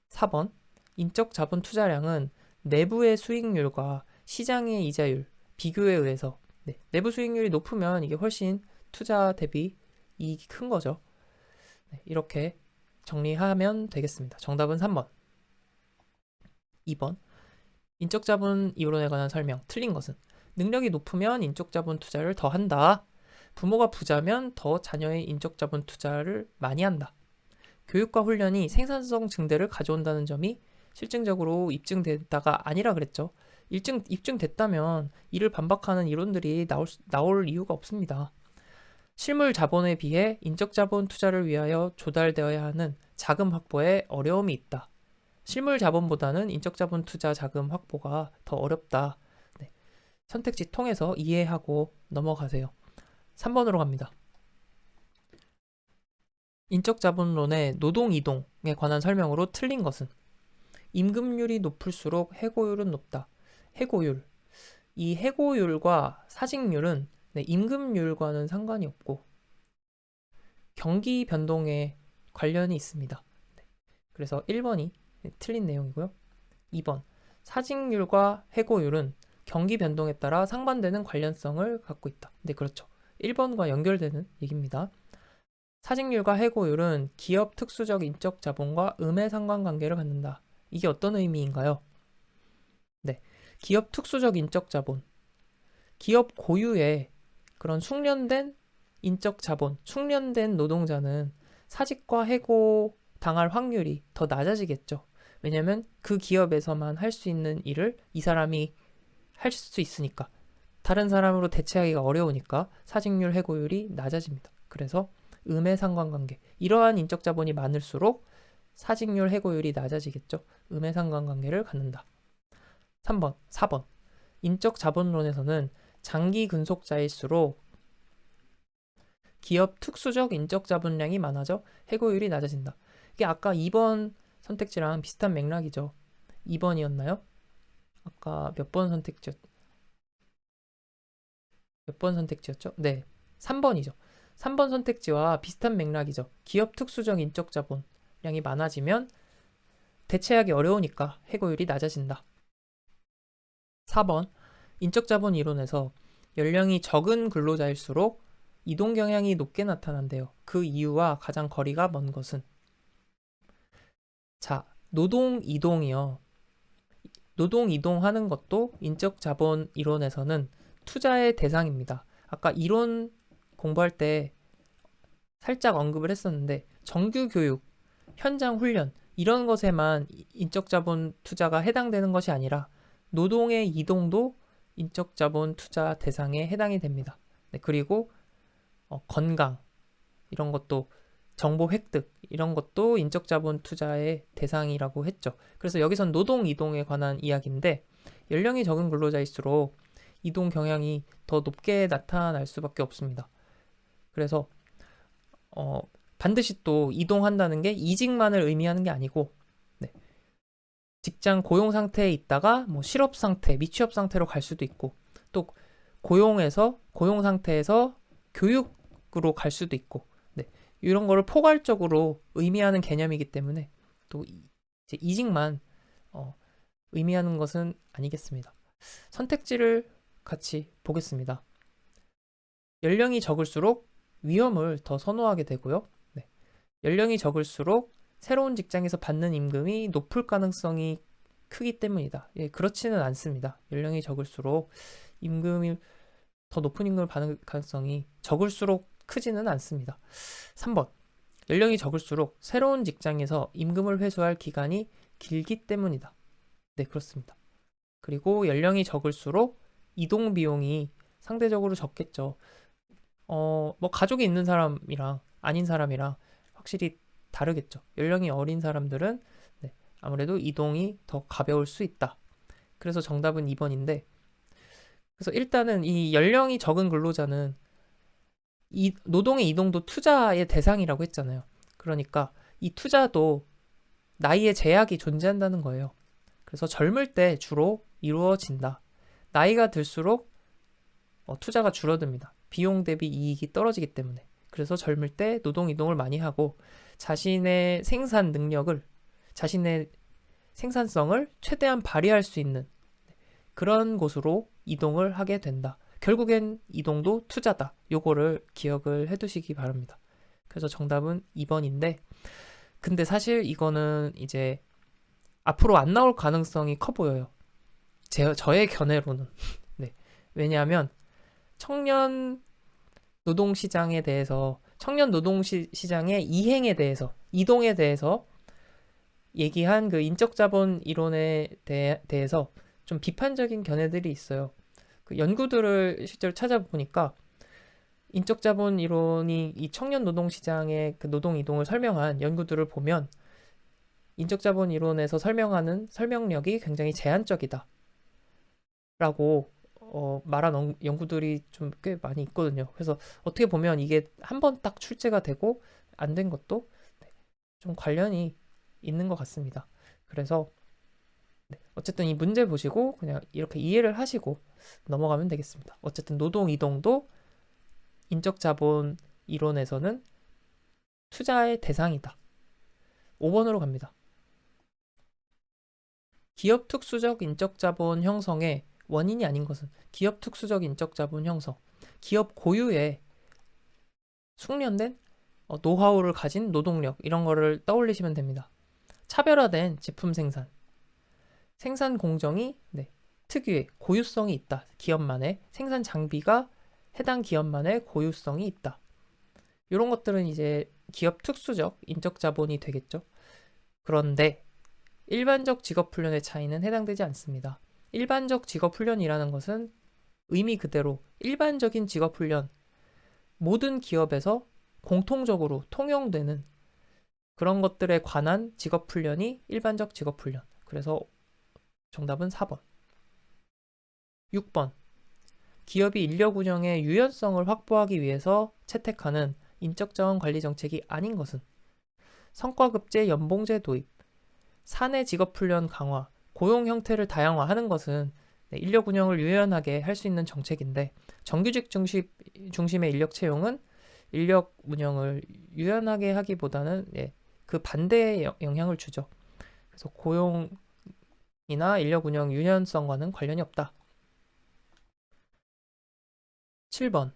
4번, 인적 자본 투자량은 내부의 수익률과 시장의 이자율, 비교에 의해서 내부 수익률이 높으면 이게 훨씬 투자 대비 이익이 큰 거죠. 이렇게 정리하면 되겠습니다. 정답은 3번. 2번, 인적 자본 이론에 관한 설명, 틀린 것은? 능력이 높으면 인적 자본 투자를 더 한다. 부모가 부자면 더 자녀의 인적 자본 투자를 많이 한다. 교육과 훈련이 생산성 증대를 가져온다는 점이 실증적으로 입증됐다가 아니라 그랬죠. 입증됐다면 이를 반박하는 이론들이 나올 이유가 없습니다. 실물 자본에 비해 인적 자본 투자를 위하여 조달되어야 하는 자금 확보에 어려움이 있다. 실물 자본보다는 인적 자본 투자 자금 확보가 더 어렵다. 선택지 통해서 이해하고 넘어가세요. 3번으로 갑니다. 인적 자본론의 노동 이동에 관한 설명으로 틀린 것은? 임금률이 높을수록 해고율은 높다. 해고율. 이 해고율과 사직률은 임금률과는 상관이 없고 경기 변동에 관련이 있습니다. 그래서 1번이 틀린 내용이고요. 2번, 사직률과 해고율은 경기 변동에 따라 상반되는 관련성을 갖고 있다. 네, 그렇죠. 1번과 연결되는 얘기입니다. 사직률과 해고율은 기업 특수적 인적 자본과 음의 상관관계를 갖는다. 이게 어떤 의미인가요? 네, 기업 특수적 인적 자본, 기업 고유의 그런 숙련된 인적 자본, 숙련된 노동자는 사직과 해고 당할 확률이 더 낮아지겠죠. 왜냐면 그 기업에서만 할 수 있는 일을 이 사람이 할 수 있으니까. 다른 사람으로 대체하기가 어려우니까 사직률 해고율이 낮아집니다. 그래서 음의 상관관계. 이러한 인적 자본이 많을수록 사직률 해고율이 낮아지겠죠. 음의 상관관계를 갖는다. 3번, 4번. 인적 자본론에서는 장기 근속자일수록 기업 특수적 인적 자본량이 많아져 해고율이 낮아진다. 이게 아까 2번 선택지랑 비슷한 맥락이죠. 2번이었나요? 아까 몇 번 선택지였죠? 네, 3번이죠. 3번 선택지와 비슷한 맥락이죠. 기업 특수적 인적 자본량이 많아지면 대체하기 어려우니까 해고율이 낮아진다. 4번, 인적 자본 이론에서 연령이 적은 근로자일수록 이동 경향이 높게 나타난대요. 그 이유와 가장 거리가 먼 것은? 자, 노동 이동이요. 노동 이동하는 것도 인적 자본 이론에서는 투자의 대상입니다. 아까 이론 공부할 때 살짝 언급을 했었는데 정규 교육, 현장 훈련 이런 것에만 인적 자본 투자가 해당되는 것이 아니라 노동의 이동도 인적 자본 투자 대상에 해당이 됩니다. 네, 그리고 건강 이런 것도 정보 획득 이런 것도 인적 자본 투자의 대상이라고 했죠. 그래서 여기선 노동 이동에 관한 이야기인데 연령이 적은 근로자일수록 이동 경향이 더 높게 나타날 수밖에 없습니다. 그래서 반드시 또 이동한다는 게 이직만을 의미하는 게 아니고 네, 직장 고용 상태에 있다가 뭐 실업 상태, 미취업 상태로 갈 수도 있고 또 고용 상태에서 교육으로 갈 수도 있고 네, 이런 거를 포괄적으로 의미하는 개념이기 때문에 또 이제 이직만 의미하는 것은 아니겠습니다. 선택지를 같이 보겠습니다. 연령이 적을수록 위험을 더 선호하게 되고요. 네. 연령이 적을수록 새로운 직장에서 받는 임금이 높을 가능성이 크기 때문이다. 예, 그렇지는 않습니다. 연령이 적을수록 임금이 더 높은 임금을 받을 가능성이 적을수록 크지는 않습니다. 3번. 연령이 적을수록 새로운 직장에서 임금을 회수할 기간이 길기 때문이다. 네, 그렇습니다. 그리고 연령이 적을수록 이동 비용이 상대적으로 적겠죠. 뭐 가족이 있는 사람이랑 아닌 사람이랑 확실히 다르겠죠. 연령이 어린 사람들은 네, 아무래도 이동이 더 가벼울 수 있다. 그래서 정답은 2번인데, 그래서 일단은 이 연령이 적은 근로자는 이 노동의 이동도 투자의 대상이라고 했잖아요. 그러니까 이 투자도 나이에 제약이 존재한다는 거예요. 그래서 젊을 때 주로 이루어진다. 나이가 들수록 투자가 줄어듭니다. 비용 대비 이익이 떨어지기 때문에. 그래서 젊을 때 노동 이동을 많이 하고 자신의 생산 능력을, 자신의 생산성을 최대한 발휘할 수 있는 그런 곳으로 이동을 하게 된다. 결국엔 이동도 투자다. 요거를 기억을 해두시기 바랍니다. 그래서 정답은 2번인데, 근데 사실 이거는 이제 앞으로 안 나올 가능성이 커 보여요. 저의 견해로는. 네. 왜냐하면 청년 노동시장에 대해서, 청년 노동시장의 이행에 대해서, 이동에 대해서 얘기한 그 인적자본 이론에 대해서 좀 비판적인 견해들이 있어요. 그 연구들을 실제로 찾아보니까 인적자본 이론이 이 청년 노동시장의 그 노동 이동을 설명한 연구들을 보면 인적자본 이론에서 설명하는 설명력이 굉장히 제한적이다. 라고 말한 연구들이 좀 꽤 많이 있거든요. 그래서 어떻게 보면 이게 한 번 딱 출제가 되고 안 된 것도 좀 관련이 있는 것 같습니다. 그래서 어쨌든 이 문제 보시고 그냥 이렇게 이해를 하시고 넘어가면 되겠습니다. 어쨌든 노동 이동도 인적 자본 이론에서는 투자의 대상이다. 5번으로 갑니다. 기업 특수적 인적 자본 형성의 원인이 아닌 것은 기업 특수적 인적 자본 형성. 기업 고유의 숙련된 노하우를 가진 노동력 이런 거를 떠올리시면 됩니다. 차별화된 제품 생산. 생산 공정이 특유의 고유성이 있다. 기업만의 생산 장비가 해당 기업만의 고유성이 있다. 이런 것들은 이제 기업 특수적 인적 자본이 되겠죠. 그런데 일반적 직업 훈련의 차이는 해당되지 않습니다. 일반적 직업 훈련이라는 것은 의미 그대로 일반적인 직업 훈련, 모든 기업에서 공통적으로 통용되는 그런 것들에 관한 직업 훈련이 일반적 직업 훈련. 그래서 정답은 4번. 6번. 기업이 인력 운영의 유연성을 확보하기 위해서 채택하는 인적 자원 관리 정책이 아닌 것은 성과급제 연봉제 도입, 사내 직업 훈련 강화, 고용 형태를 다양화하는 것은 인력 운영을 유연하게 할 수 있는 정책인데 정규직 중심의 인력 채용은 인력 운영을 유연하게 하기보다는 그 반대의 영향을 주죠. 그래서 고용이나 인력 운영 유연성과는 관련이 없다. 7번.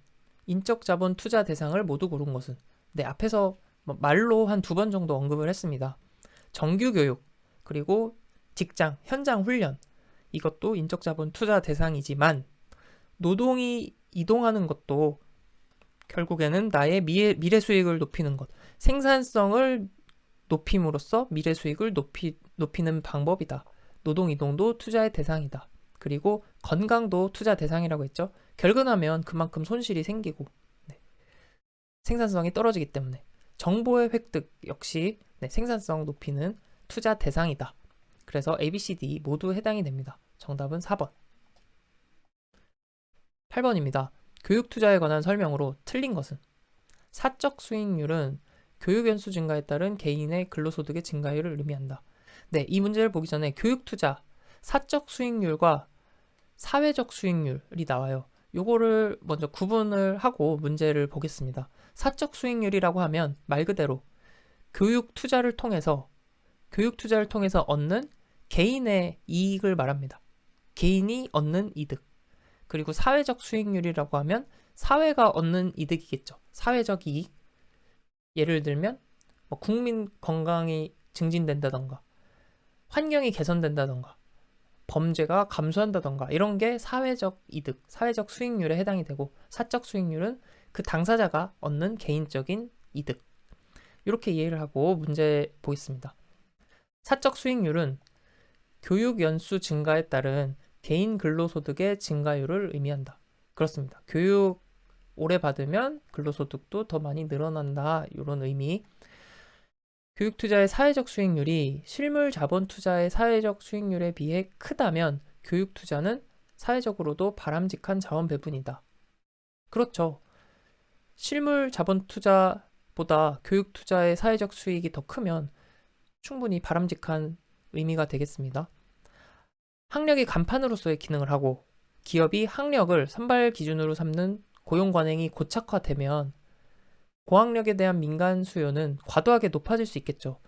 인적 자본 투자 대상을 모두 고른 것은 앞에서 말로 한 2번 정도 언급을 했습니다. 정규교육, 그리고 직장, 현장 훈련, 이것도 인적자본 투자 대상이지만 노동이 이동하는 것도 결국에는 나의 미래 수익을 높이는 것, 생산성을 높임으로써 미래 수익을 높이는 방법이다. 노동 이동도 투자의 대상이다. 그리고 건강도 투자 대상이라고 했죠. 결근하면 그만큼 손실이 생기고 생산성이 떨어지기 때문에 정보의 획득 역시 생산성 높이는 투자 대상이다. 그래서 A, B, C, D 모두 해당이 됩니다. 정답은 4번. 8번입니다. 교육 투자에 관한 설명으로 틀린 것은? 사적 수익률은 교육 연수 증가에 따른 개인의 근로소득의 증가율을 의미한다. 네, 이 문제를 보기 전에 교육 투자, 사적 수익률과 사회적 수익률이 나와요. 요거를 먼저 구분을 하고 문제를 보겠습니다. 사적 수익률이라고 하면 말 그대로 교육 투자를 통해서 얻는 개인의 이익을 말합니다. 개인이 얻는 이득. 그리고 사회적 수익률이라고 하면 사회가 얻는 이득이겠죠. 사회적 이익. 예를 들면 국민 건강이 증진된다던가 환경이 개선된다던가 범죄가 감소한다던가 이런 게 사회적 이득, 사회적 수익률에 해당이 되고 사적 수익률은 그 당사자가 얻는 개인적인 이득. 이렇게 이해를 하고 문제 보겠습니다. 사적 수익률은 교육 연수 증가에 따른 개인 근로소득의 증가율을 의미한다. 그렇습니다. 교육 오래 받으면 근로소득도 더 많이 늘어난다. 이런 의미. 교육 투자의 사회적 수익률이 실물 자본 투자의 사회적 수익률에 비해 크다면 교육 투자는 사회적으로도 바람직한 자원 배분이다. 그렇죠. 실물 자본 투자보다 교육 투자의 사회적 수익이 더 크면 충분히 바람직한 의미가 되겠습니다. 학력이 간판으로서의 기능을 하고 기업이 학력을 선발 기준으로 삼는 고용 관행이 고착화되면 고학력에 대한 민간 수요는 과도하게 높아질 수 있겠죠.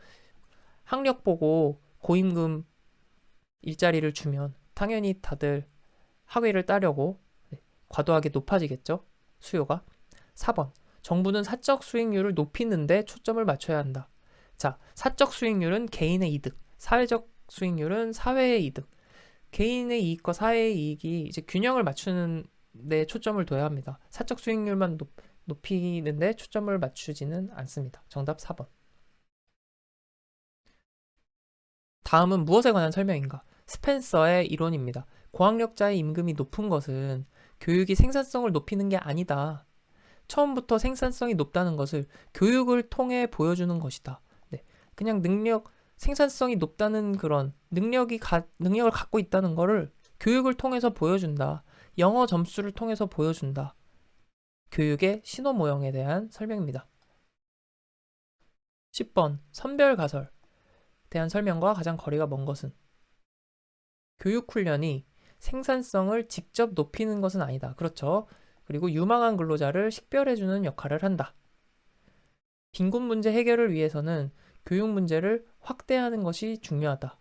학력 보고 고임금 일자리를 주면 당연히 다들 학위를 따려고 과도하게 높아지겠죠. 수요가. 4번. 정부는 사적 수익률을 높이는 데 초점을 맞춰야 한다. 자, 사적 수익률은 개인의 이득, 사회적 수익률은 사회의 이득. 개인의 이익과 사회의 이익이 이제 균형을 맞추는 데 초점을 둬야 합니다. 사적 수익률만 높이는데 초점을 맞추지는 않습니다. 정답 4번. 다음은 무엇에 관한 설명인가? 스펜서의 이론입니다. 고학력자의 임금이 높은 것은 교육이 생산성을 높이는 게 아니다. 처음부터 생산성이 높다는 것을 교육을 통해 보여주는 것이다. 네, 그냥 생산성이 높다는 그런 능력을 갖고 있다는 것을 교육을 통해서 보여준다. 영어 점수를 통해서 보여준다. 교육의 신호 모형에 대한 설명입니다. 10번. 선별가설에 대한 설명과 가장 거리가 먼 것은? 교육 훈련이 생산성을 직접 높이는 것은 아니다. 그렇죠. 그리고 유망한 근로자를 식별해주는 역할을 한다. 빈곤 문제 해결을 위해서는 교육 문제를 확대하는 것이 중요하다.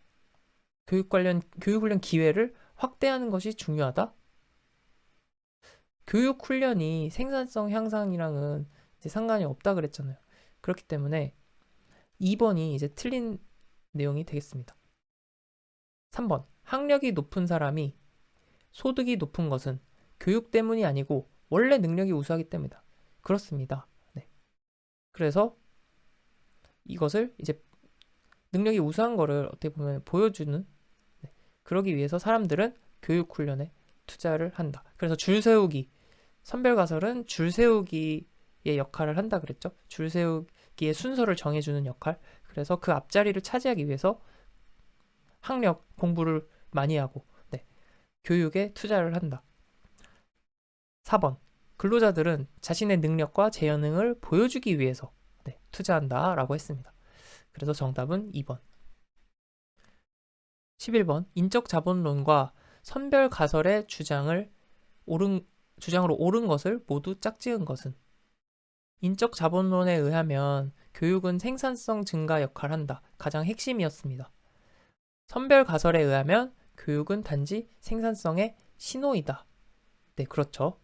교육 훈련 기회를 확대하는 것이 중요하다. 교육 훈련이 생산성 향상이랑은 이제 상관이 없다 그랬잖아요. 그렇기 때문에 2번이 이제 틀린 내용이 되겠습니다. 3번. 학력이 높은 사람이 소득이 높은 것은 교육 때문이 아니고 원래 능력이 우수하기 때문이다. 그렇습니다. 네. 그래서 이것을 이제 능력이 우수한 거를 어떻게 보면 보여주는, 그러기 위해서 사람들은 교육 훈련에 투자를 한다. 그래서 줄 세우기, 선별가설은 줄 세우기의 역할을 한다 그랬죠. 줄 세우기의 순서를 정해주는 역할. 그래서 그 앞자리를 차지하기 위해서 학력 공부를 많이 하고 교육에 투자를 한다. 4번. 근로자들은 자신의 능력과 재능을 보여주기 위해서 투자한다 라고 했습니다. 그래서 정답은 2번. 11번. 인적 자본론과 선별가설의 주장으로 옳은 것을 모두 짝지은 것은? 인적 자본론에 의하면 교육은 생산성 증가 역할을 한다. 가장 핵심이었습니다. 선별가설에 의하면 교육은 단지 생산성의 신호이다. 네, 그렇죠.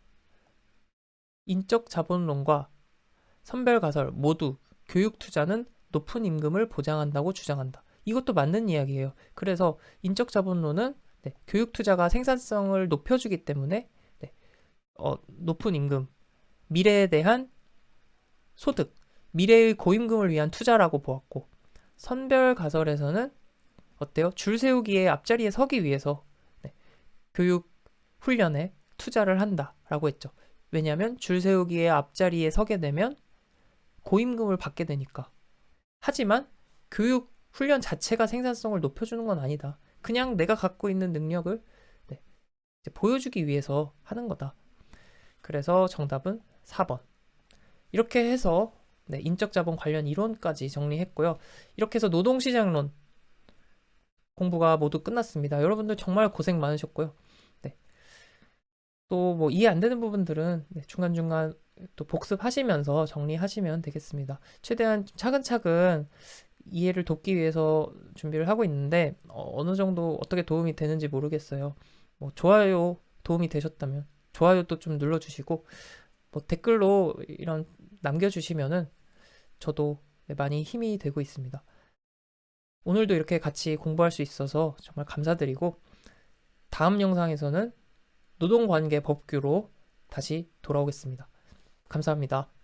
인적 자본론과 선별가설 모두 교육 투자는 높은 임금을 보장한다고 주장한다. 이것도 맞는 이야기예요. 그래서 인적 자본론은 교육 투자가 생산성을 높여주기 때문에 높은 임금, 미래에 대한 소득, 미래의 고임금을 위한 투자라고 보았고, 선별 가설에서는 어때요? 줄 세우기에 앞자리에 서기 위해서 교육 훈련에 투자를 한다라고 했죠. 왜냐하면 줄 세우기에 앞자리에 서게 되면 고임금을 받게 되니까. 하지만 교육 훈련 자체가 생산성을 높여주는 건 아니다. 그냥 내가 갖고 있는 능력을 이제 보여주기 위해서 하는 거다. 그래서 정답은 4번. 이렇게 해서 인적 자본 관련 이론까지 정리했고요. 이렇게 해서 노동시장론 공부가 모두 끝났습니다. 여러분들 정말 고생 많으셨고요. 또 뭐 이해 안 되는 부분들은 중간중간 또 복습하시면서 정리하시면 되겠습니다. 최대한 차근차근 이해를 돕기 위해서 준비를 하고 있는데 어느 정도 어떻게 도움이 되는지 모르겠어요. 뭐 좋아요 도움이 되셨다면 좋아요도 좀 눌러주시고 뭐 댓글로 이런 남겨주시면은 저도 많이 힘이 되고 있습니다. 오늘도 이렇게 같이 공부할 수 있어서 정말 감사드리고 다음 영상에서는 노동관계 법규로 다시 돌아오겠습니다. 감사합니다.